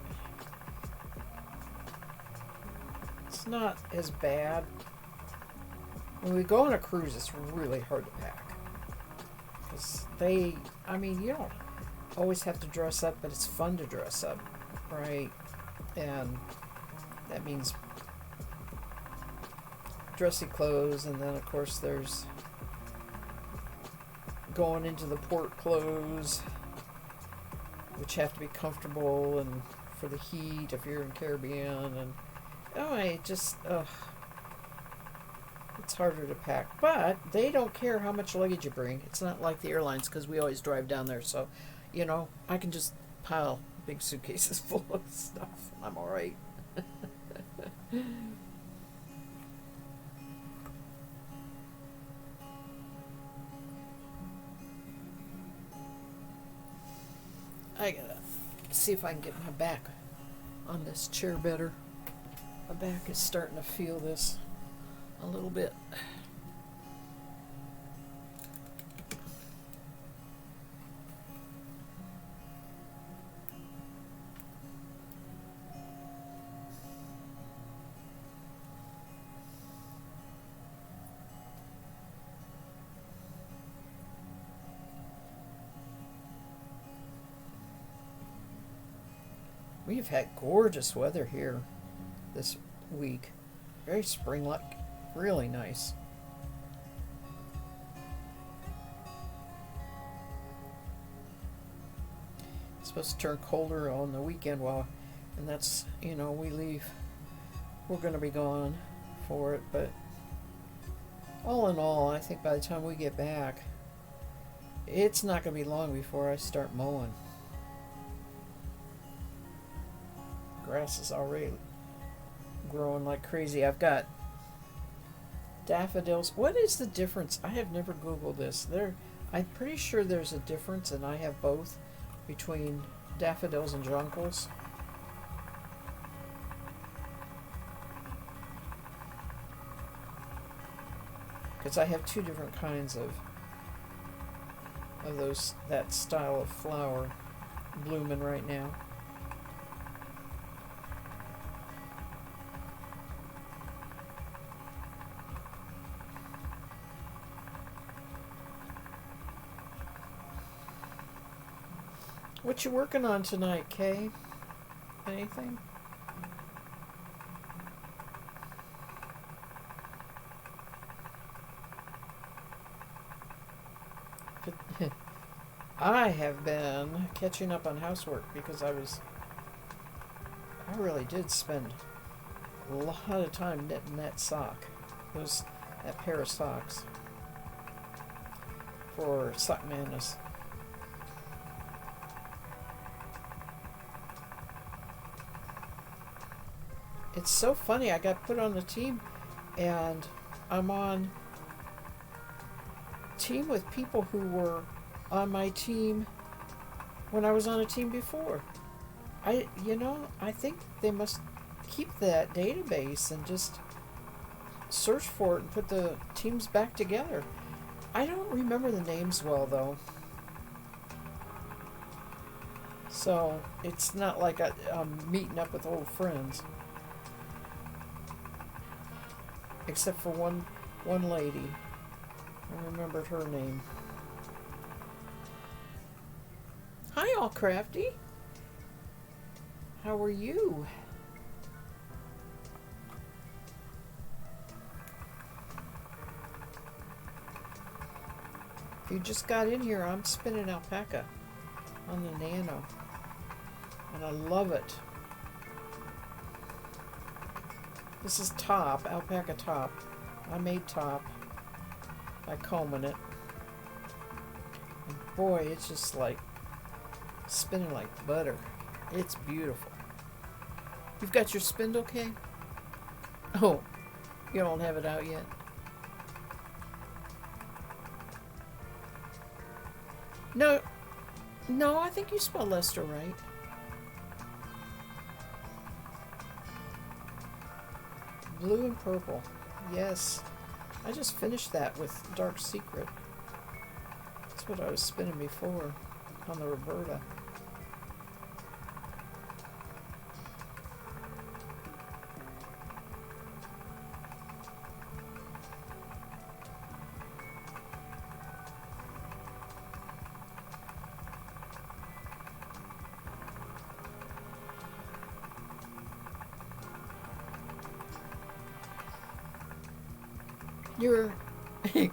it's not as bad. When we go on a cruise, it's really hard to pack. Because you don't always have to dress up, but it's fun to dress up, right? And that means dressy clothes, and then of course there's going into the port clothes, which have to be comfortable and for the heat if you're in Caribbean, and it's It's harder to pack, but they don't care how much luggage you bring. It's not like the airlines because we always drive down there. So, I can just pile big suitcases full of stuff. I'm all right. I gotta see if I can get my back on this chair better. My back is starting to feel this a little bit. We've had gorgeous weather here this week. Very spring-like, really nice. It's supposed to turn colder on the weekend and that's, we leave. We're going to be gone for it, but all in all, I think by the time we get back, it's not going to be long before I start mowing. Grass is already growing like crazy. I've got daffodils. What is the difference? I have never Googled this. I'm pretty sure there's a difference, and I have both, between daffodils and jonquils. Because I have two different kinds of that style of flower blooming right now. What you working on tonight, Kay? Anything? I have been catching up on housework because I really did spend a lot of time knitting that that pair of socks for Sock Madness. It's so funny. I got put on the team, and I'm on team with people who were on my team when I was on a team before. I think they must keep that database and just search for it and put the teams back together. I don't remember the names well, though. So it's not like I'm meeting up with old friends. Except for one lady. I remembered her name. Hi, All Crafty. How are you? If you just got in here, I'm spinning alpaca on the Nano. And I love it. This is top, alpaca top. I made top by combing it. And boy, it's just like spinning like butter. It's beautiful. You've got your spindle, Kay? Oh, you don't have it out yet? No, I think you spelled Lester right. Blue and purple. Yes. I just finished that with Dark Secret. That's what I was spinning before on the Roberta. You're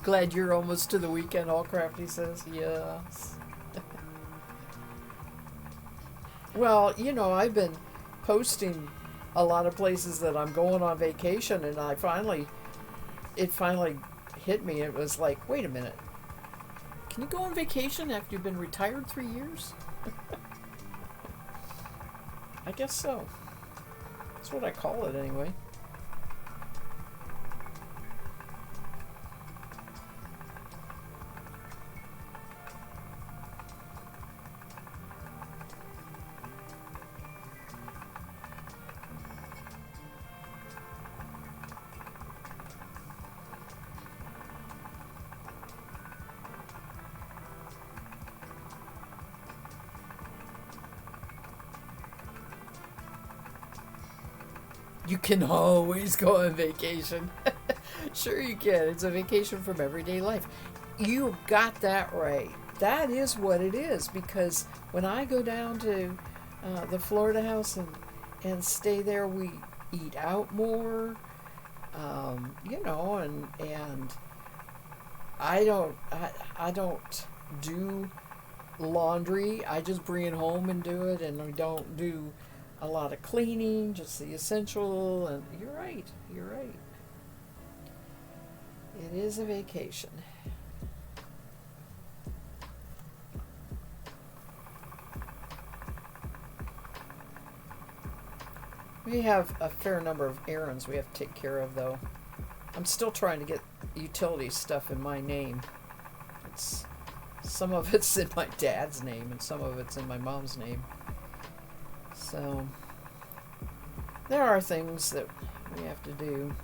glad you're almost to the weekend, All Crafty says. Yes. Well, I've been posting a lot of places that I'm going on vacation, and I finally, it finally hit me. It was like, wait a minute. Can you go on vacation after you've been retired 3 years? I guess so. That's what I call it anyway. You can always go on vacation. Sure, you can. It's a vacation from everyday life. You got that right. That is what it is, because when I go down to the Florida house and stay there, we eat out more, and I don't do laundry. I just bring it home and do it, and we don't do a lot of cleaning, just the essential. And you're right. You're right. It is a vacation. We have a fair number of errands we have to take care of, though. I'm still trying to get utility stuff in my name. It's some of it's in my dad's name and some of it's in my mom's name. So there are things that we have to do.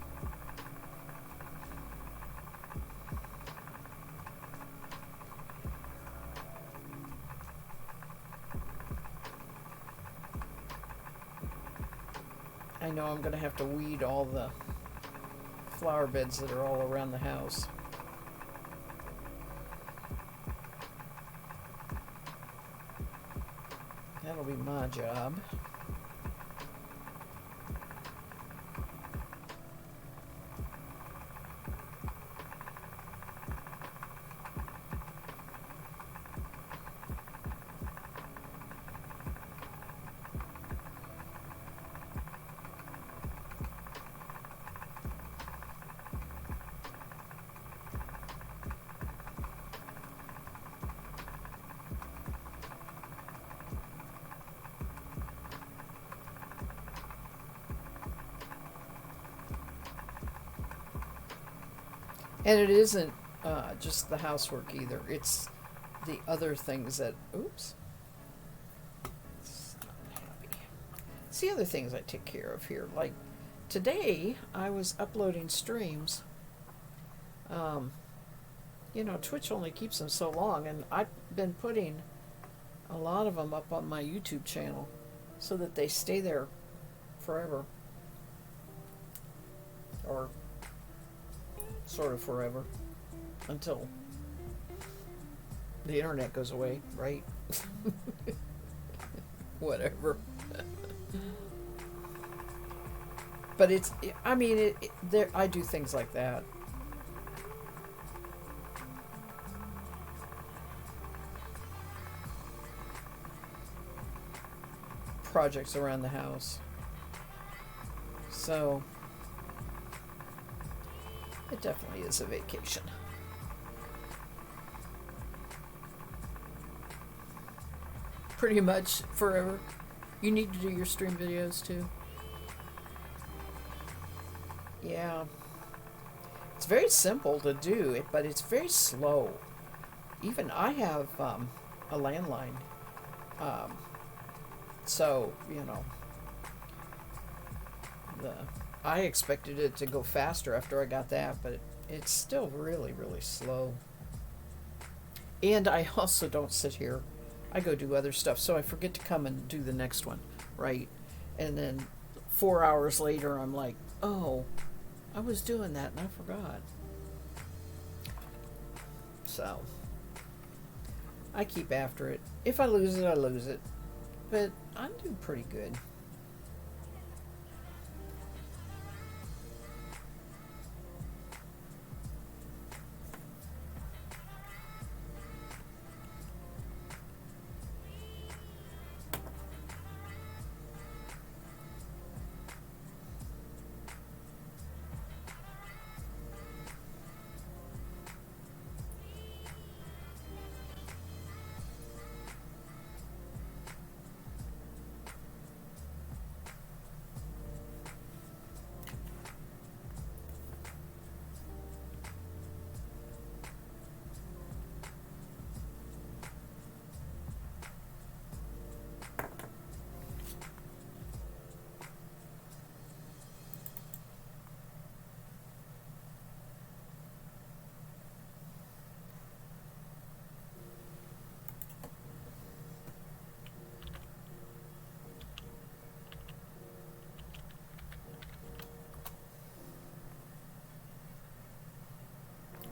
I know I'm going to have to weed all the flower beds that are all around the house. That'll be my job. And it isn't just the housework either. It's the other things that, oops, it's not happy. It's the other things I take care of here. Like today, I was uploading streams. Twitch only keeps them so long, and I've been putting a lot of them up on my YouTube channel so that they stay there forever. Or sort of forever, until the internet goes away, right? Whatever. But it's, I mean, there, I do things like that. Projects around the house. So it definitely is a vacation. Pretty much forever. You need to do your stream videos too. Yeah. It's very simple to do it, but it's very slow. Even I have a landline. So, I expected it to go faster after I got that, but it's still really, really slow. And I also don't sit here. I go do other stuff, so I forget to come and do the next one, right? And then 4 hours later, I'm like, oh, I was doing that and I forgot. So I keep after it. If I lose it, I lose it. But I'm doing pretty good.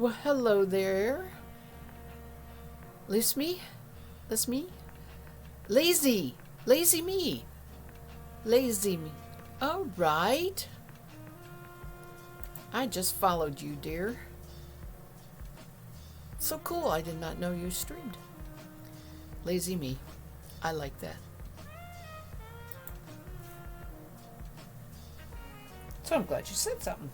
Well, hello there. Liz me? That's me? Lazy. Lazy me. Lazy me. All right. I just followed you, dear. So cool. I did not know you streamed. Lazy me. I like that. So I'm glad you said something.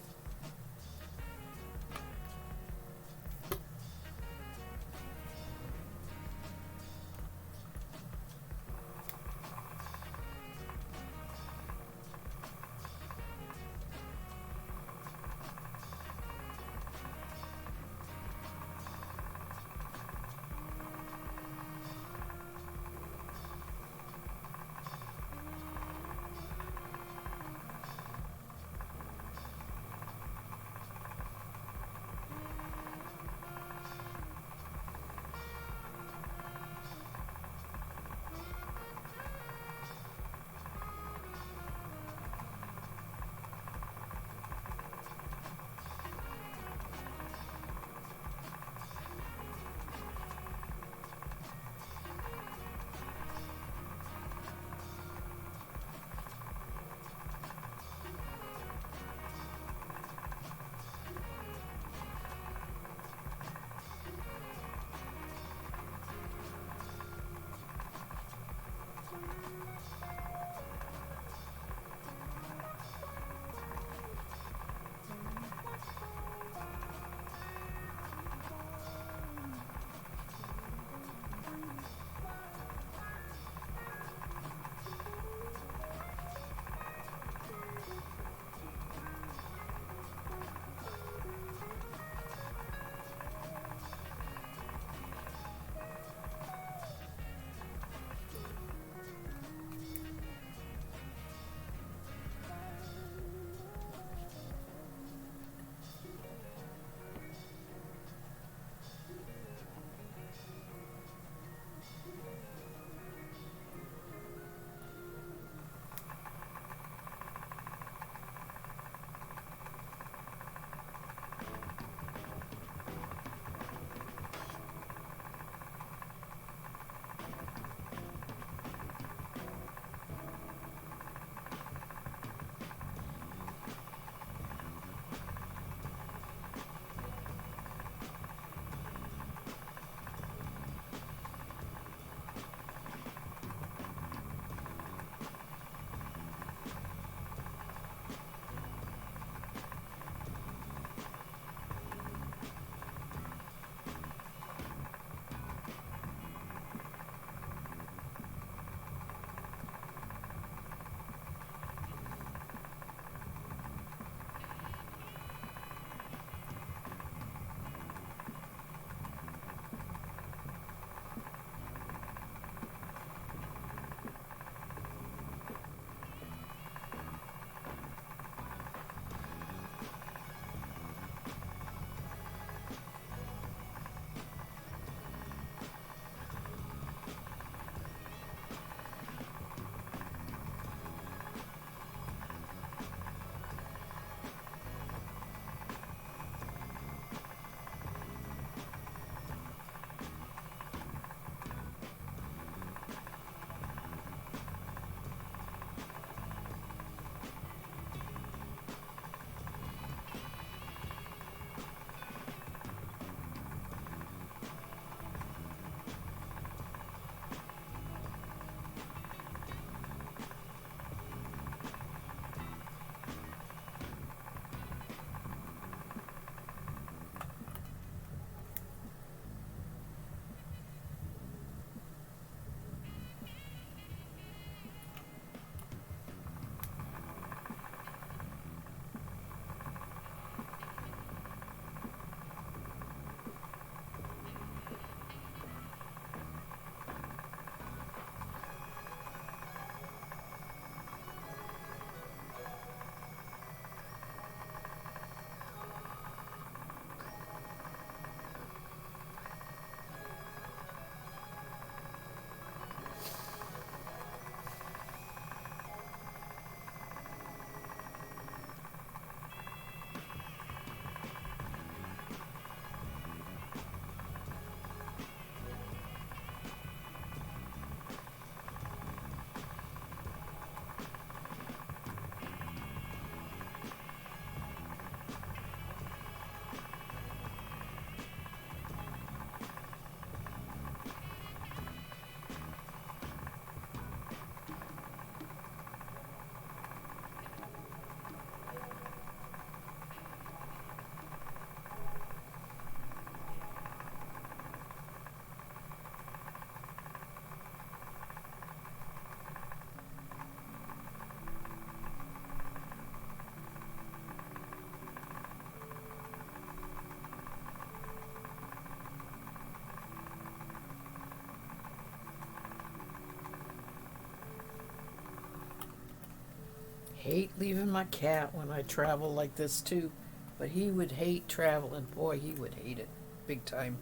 hate leaving my cat when I travel like this too. But he would hate traveling. Boy, he would hate it big time.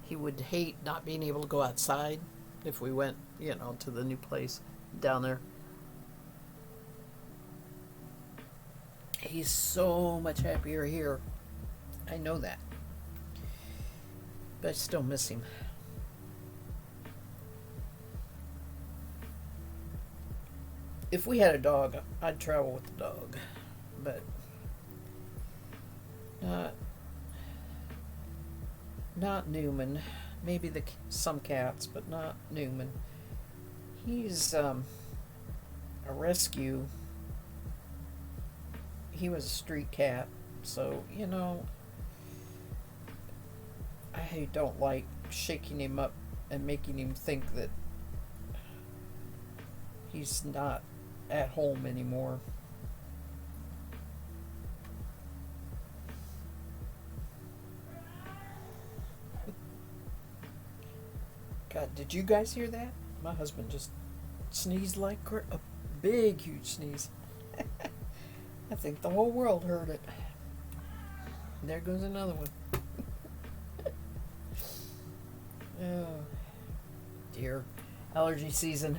He would hate not being able to go outside if we went, to the new place down there. He's so much happier here. I know that. But I still miss him. If we had a dog, I'd travel with the dog. But not not Newman. Maybe some cats, but not Newman. He's a rescue. He was a street cat, so I don't like shaking him up and making him think that he's not at home anymore. God, did you guys hear that? My husband just sneezed like a big, huge sneeze. I think the whole world heard it. There goes another one. Oh, dear. Allergy season.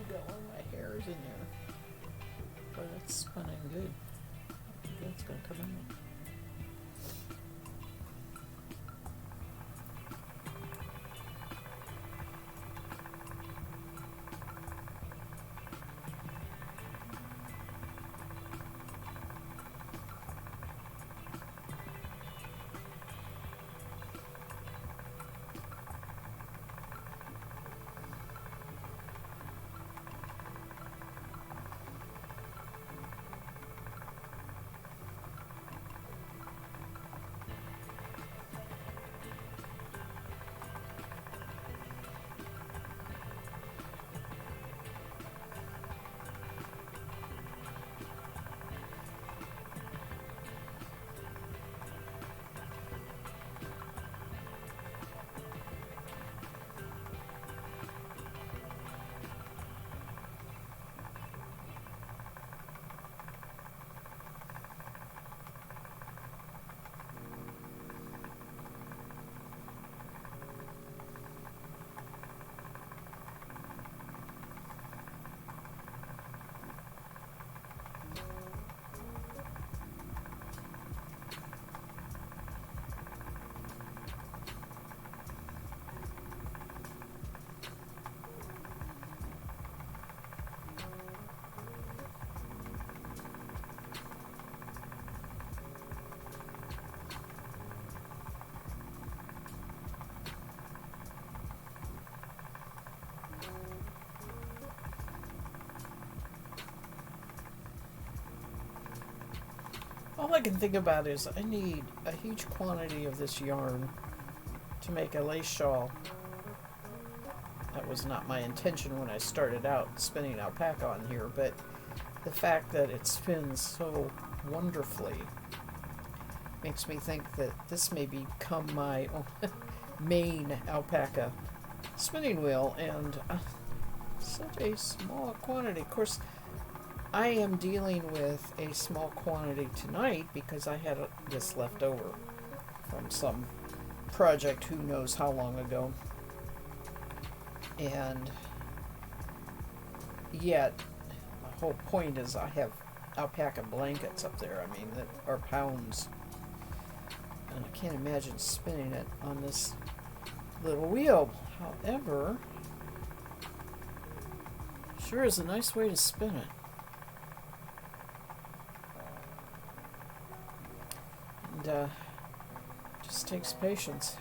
Got one of my hairs in there. But it's spinning good. I think that's going to come out. All I can think about is I need a huge quantity of this yarn to make a lace shawl. That was not my intention when I started out spinning alpaca on here, but the fact that it spins so wonderfully makes me think that this may become my main alpaca spinning wheel, and such a small quantity. Of course, I am dealing with a small quantity tonight because I had this left over from some project who knows how long ago. And yet, my whole point is I have alpaca blankets up there, I mean, that are pounds. And I can't imagine spinning it on this little wheel. However, sure is a nice way to spin it. And just takes patience.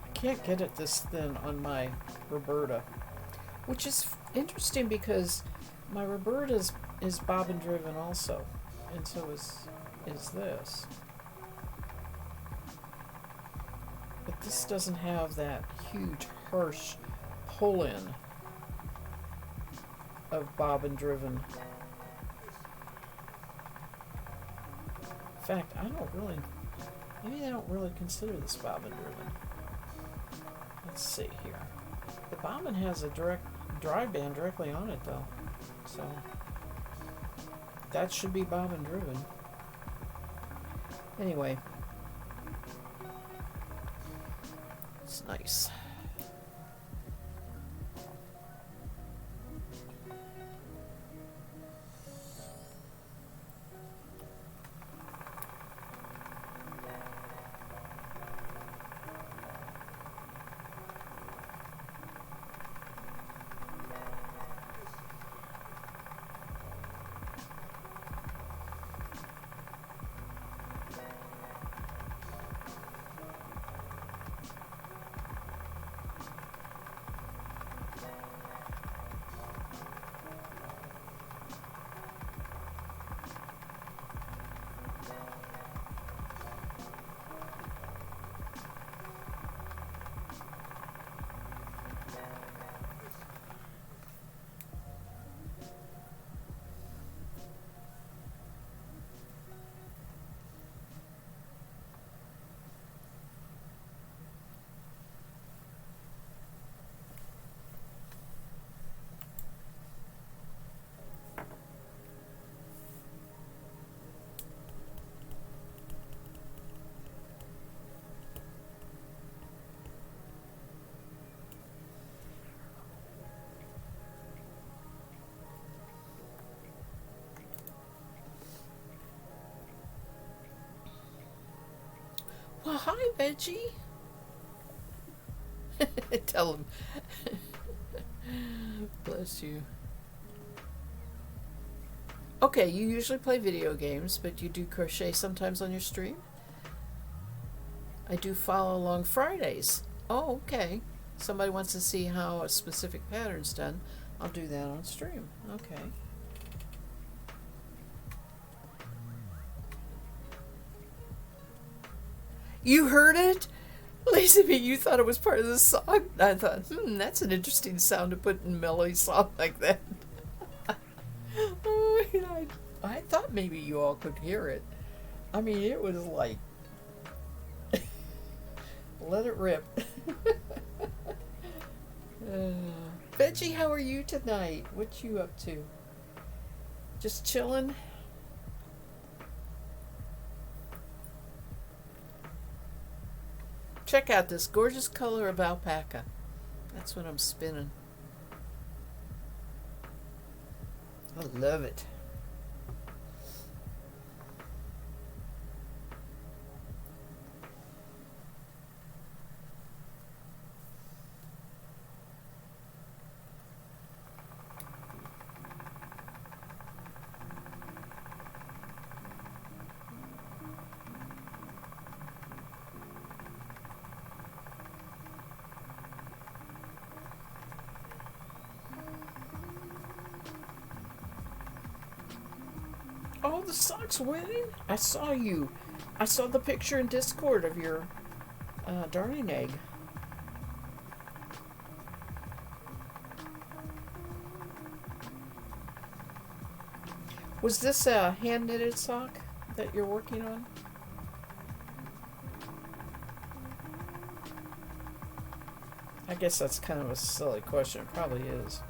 I can't get it this thin on my Roberta, which is interesting because my Roberta is bobbin driven also, and so is this. But this doesn't have that huge harsh pull-in of bobbin driven. In fact, maybe I don't really consider this bobbin driven. Let's see here. The bobbin has a direct dry band directly on it though, so that should be bobbin driven. Anyway, it's nice. Well, hi, Veggie. Tell him. Bless you. Okay, you usually play video games, but you do crochet sometimes on your stream? I do follow along Fridays. Oh, okay. Somebody wants to see how a specific pattern's done. I'll do that on stream. Okay. You heard it? Lazy Me, you thought it was part of the song? I thought, that's an interesting sound to put in a melody song like that. I thought maybe you all could hear it. I mean, it was like, let it rip. Veggie, how are you tonight? What you up to? Just chilling? Check out this gorgeous color of alpaca. That's what I'm spinning. I love it. Oh, the Sox winning? I saw you. I saw the picture in Discord of your darning egg. Was this a hand knitted sock that you're working on? I guess that's kind of a silly question. It probably is.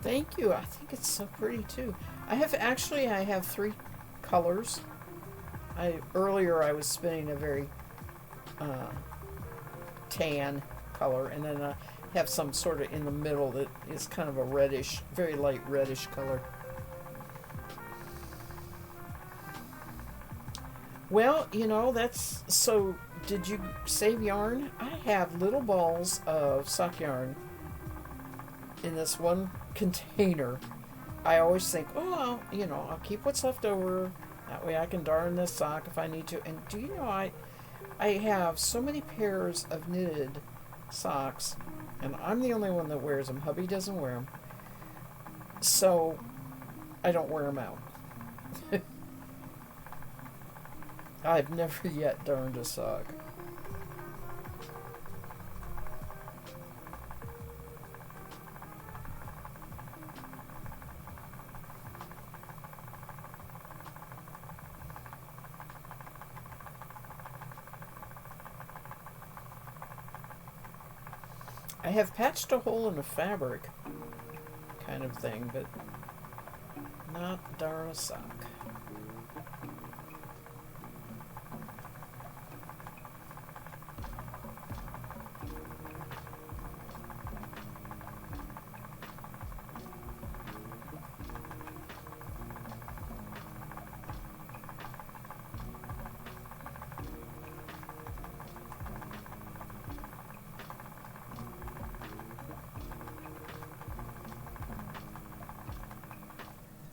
Thank you. I think it's so pretty too. I have three colors. I was spinning a very uh, tan color, and then I have some sort of in the middle that is kind of a reddish, very light reddish color. Well, that's so. Did you save yarn? I have little balls of sock yarn in this one container. I always think, oh, I'll keep what's left over. That way I can darn this sock if I need to. And do you know, I have so many pairs of knitted socks, and I'm the only one that wears them. Hubby doesn't wear them. So I don't wear them out. I've never yet darned a sock. I have patched a hole in the fabric kind of thing, but not darn a sock.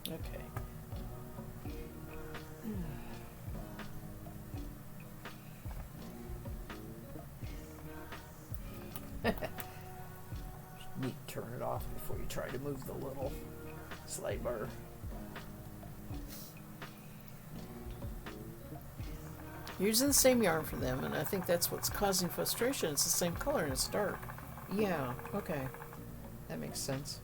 Okay. Need to turn it off before you try to move the little slide bar. Using the same yarn for them, and I think that's what's causing frustration. It's the same color and it's dark. Yeah, okay. That makes sense.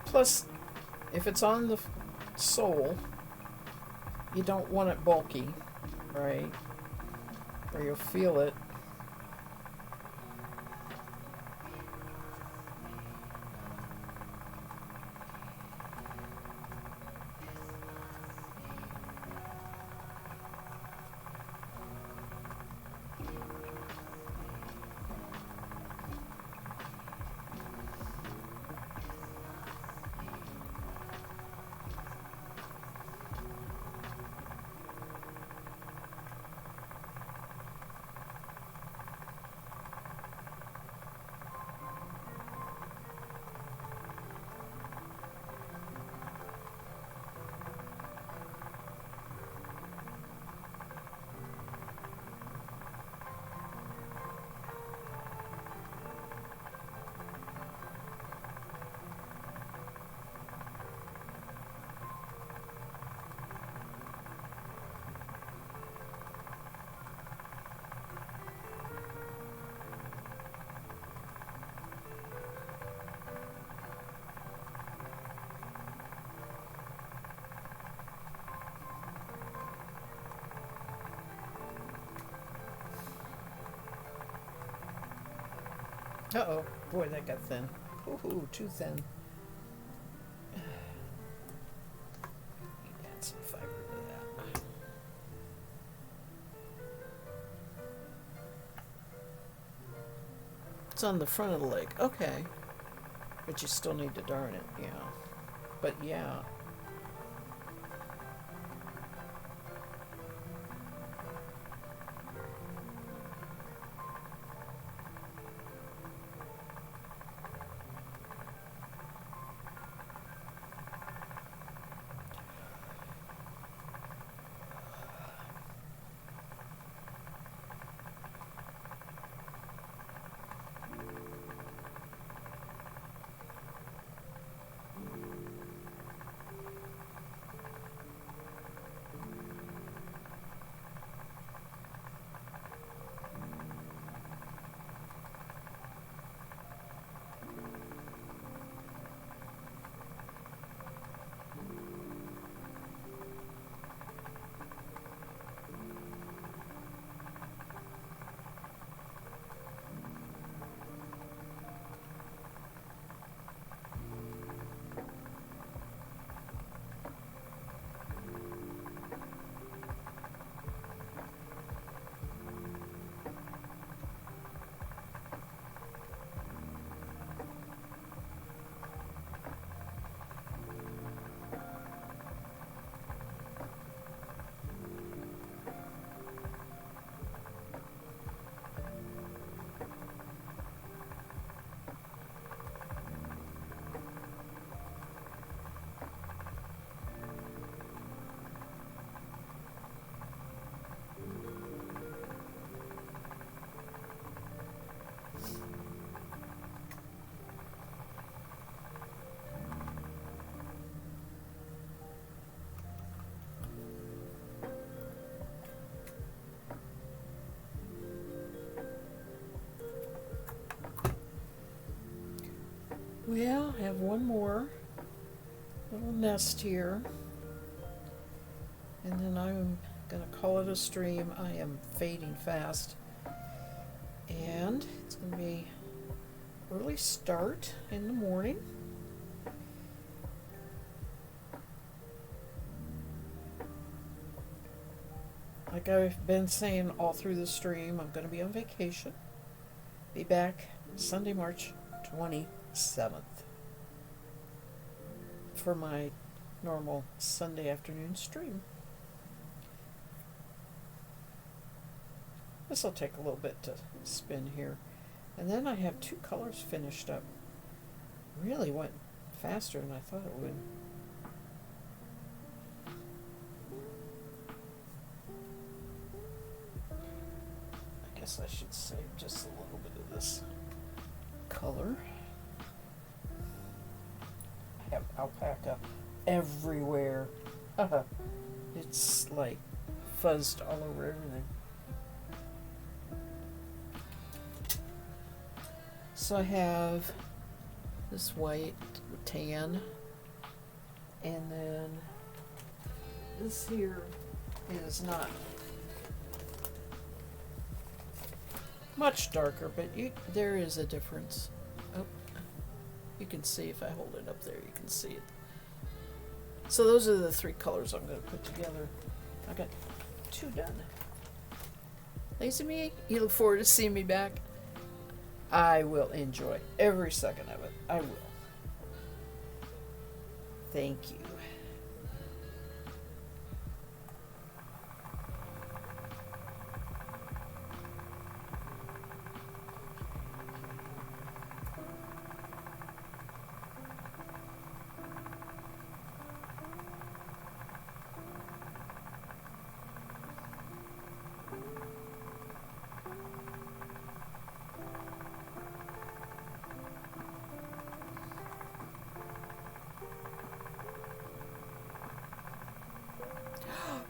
Plus, if it's on the sole, you don't want it bulky, right? Or you'll feel it. Uh-oh. Boy, that got thin. Ooh, too thin. Add some fiber to that. It's on the front of the leg. Okay. But you still need to darn it, yeah. But yeah. Well, I have one more little nest here. And then I'm going to call it a stream. I am fading fast. And it's going to be early start in the morning. Like I've been saying all through the stream, I'm going to be on vacation. Be back Sunday, March 27th for my normal Sunday afternoon stream. This will take a little bit to spin here. And then I have two colors finished up. Really went faster than I thought it would. I guess I should save just a little bit of this color. I have alpaca everywhere. It's like fuzzed all over everything. So I have this white tan, and then this here is not much darker, but there is a difference. Oh, you can see if I hold it up there, you can see it. So those are the three colors I'm going to put together. I got two done. Lazy me, you look forward to seeing me back. I will enjoy every second of it. I will. Thank you.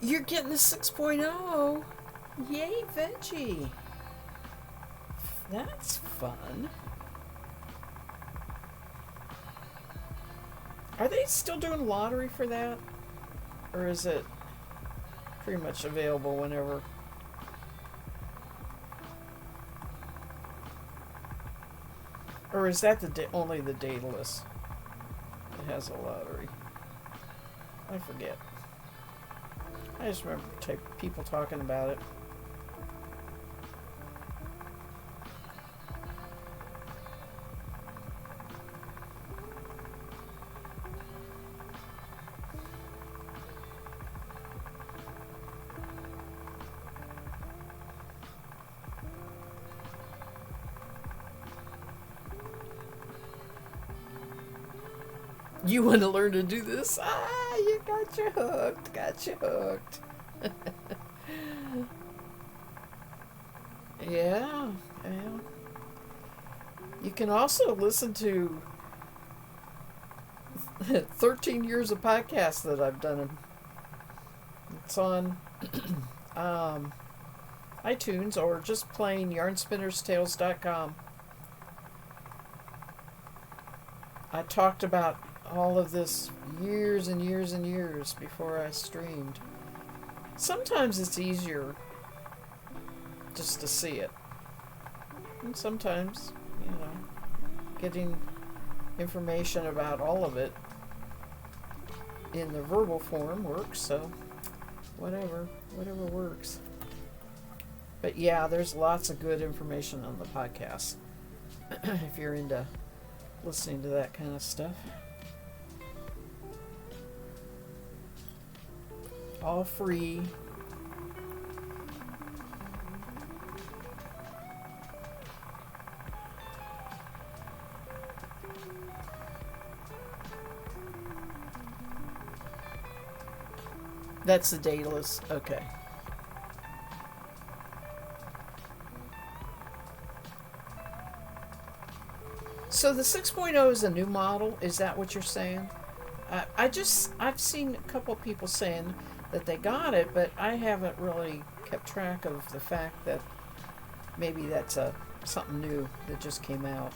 You're getting the 6.0. Yay, Veggie. That's fun. Are they still doing lottery for that? Or is it pretty much available whenever? Or is that only the Daedalus that has a lottery? I forget. I just remember people talking about it. You want to learn to do this? Ah, you got you hooked. Got you hooked. Yeah, yeah. You can also listen to 13 years of podcasts that I've done. It's on um, iTunes or just plain yarnspinnerstales.com. I talked about all of this years and years and years before I streamed. Sometimes it's easier just to see it. And sometimes, getting information about all of it in the verbal form works, so whatever works. But yeah, there's lots of good information on the podcast if you're into listening to that kind of stuff. All free. That's the Daedalus. Okay. So the 6.0 is a new model. Is that what you're saying? I've seen a couple of people saying that they got it, but I haven't really kept track of the fact that maybe that's something new that just came out.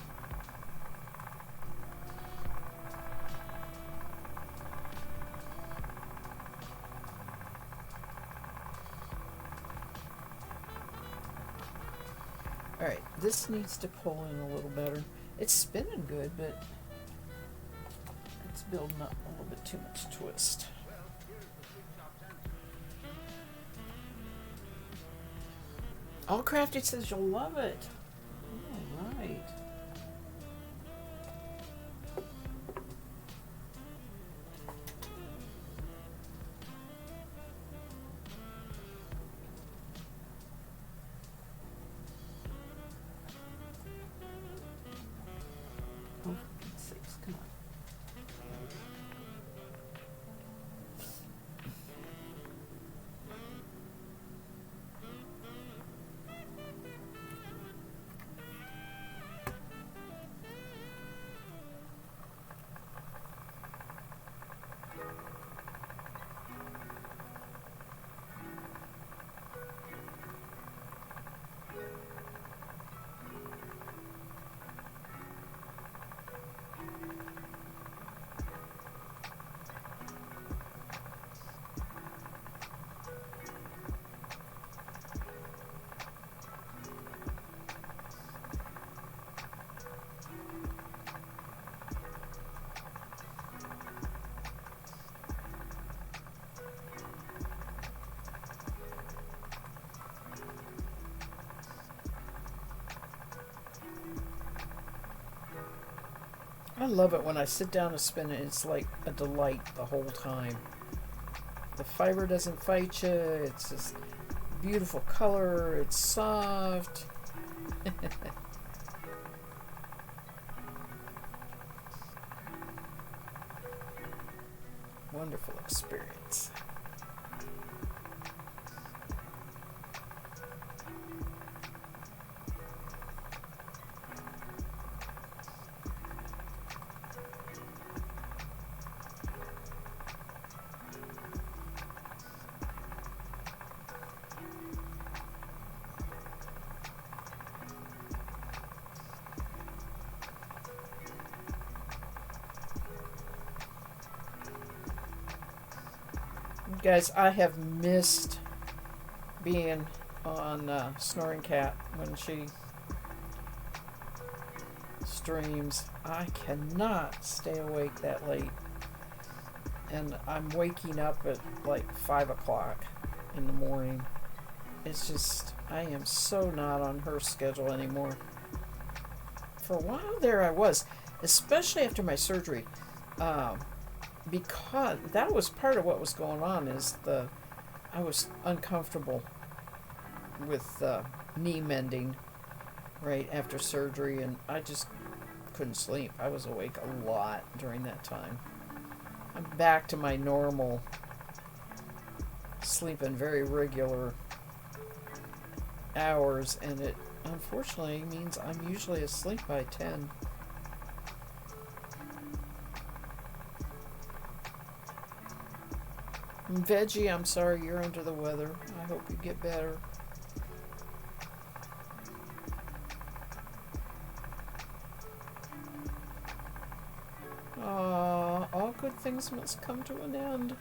Alright, this needs to pull in a little better. It's spinning good, but it's building up a little bit too much twist. All Crafty says you'll love it. All right. Oh, for Pete's sakes, come on. I love it when I sit down to spin it. It's like a delight the whole time. The fiber doesn't fight you. It's just beautiful color. It's soft. Wonderful experience. Guys, I have missed being on Snoring Cat when she streams. I cannot stay awake that late. And I'm waking up at like 5 o'clock in the morning. It's just, I am so not on her schedule anymore. For a while there I was, especially after my surgery. Because that was part of what was going on is I was uncomfortable with knee mending right after surgery, and I just couldn't sleep. I was awake a lot during that time. I'm back to my normal sleeping very regular hours, and it unfortunately means I'm usually asleep by 10. And Veggie, I'm sorry you're under the weather. I hope you get better. All good things must come to an end.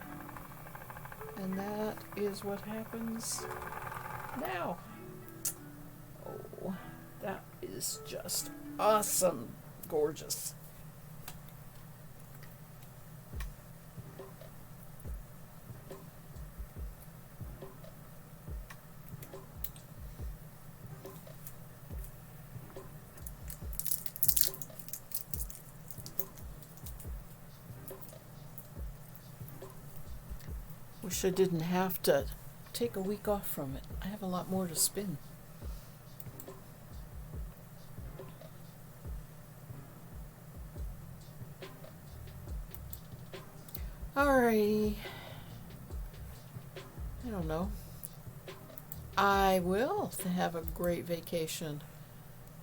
And that is what happens now. Oh, that is just awesome. Gorgeous. Wish I didn't have to take a week off from it. I have a lot more to spin. Alrighty. I don't know. I will have a great vacation.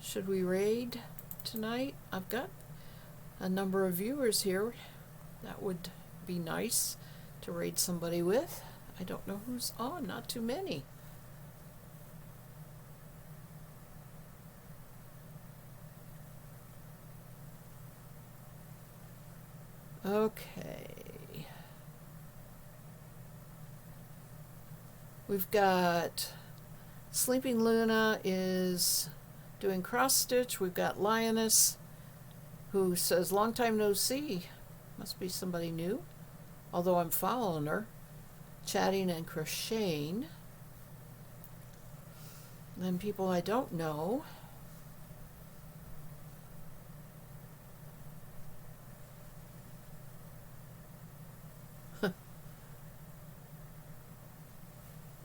Should we raid tonight? I've got a number of viewers here. That would be nice to raid somebody with. I don't know who's on. Not too many. Okay. We've got Sleeping Luna is doing cross stitch. We've got Lioness, who says long time no see. Must be somebody new, although I'm following her. Chatting and crocheting. Then people I don't know.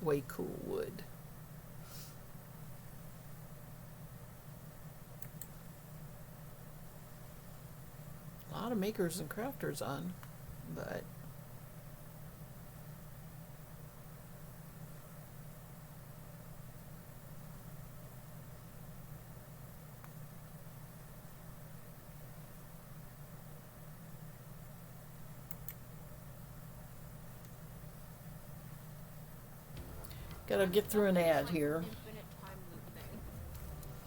Way cool wood. A lot of makers and crafters on, but gotta get through an ad here.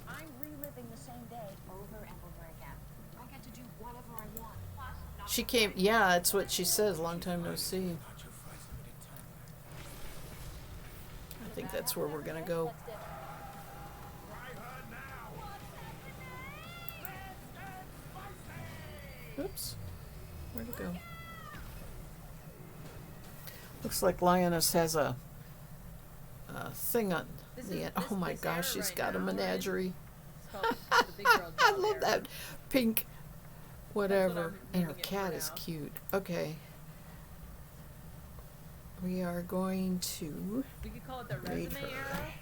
I'm reliving the same day over and over again. I get to do whatever I want. She came, yeah, that's what she says, long time no see. I think that's where we're gonna go. Oops, where'd it go? Looks like Lioness has a thing on the end. Oh my gosh, she's got a menagerie. I love that pink whatever. And her cat is cute. Okay. We are going to We could call it the raid resume her. era.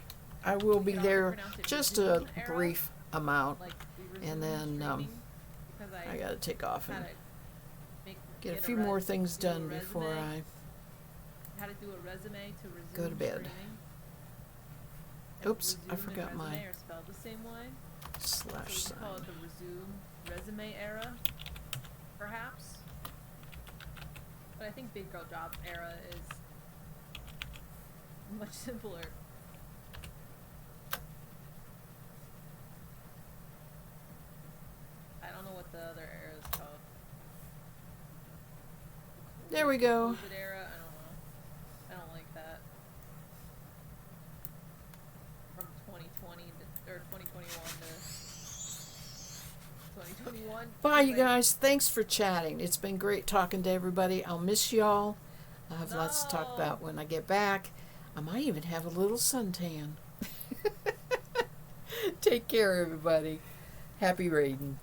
I will We be could also there pronounce it just a resume era, brief amount, Like we and resumed then streaming, because I gotta take off and had to get a few more things do a done before resume. I Had to do a resume to resume go to bed. streaming. And Oops, I resume and forgot my resume are spelled the same way. slash So we could call sign. it the resume resume era, perhaps. But I think Big Girl Job era is much simpler. I don't know what the other era is called. There we go. COVID era, I don't know. I don't like that. From 2020 to, or 2021 to 2021. Bye, you like, guys. Thanks for chatting. It's been great talking to everybody. I'll miss y'all. I have lots to talk No. about when I get back. I might even have a little suntan. Take care, everybody. Happy raiding.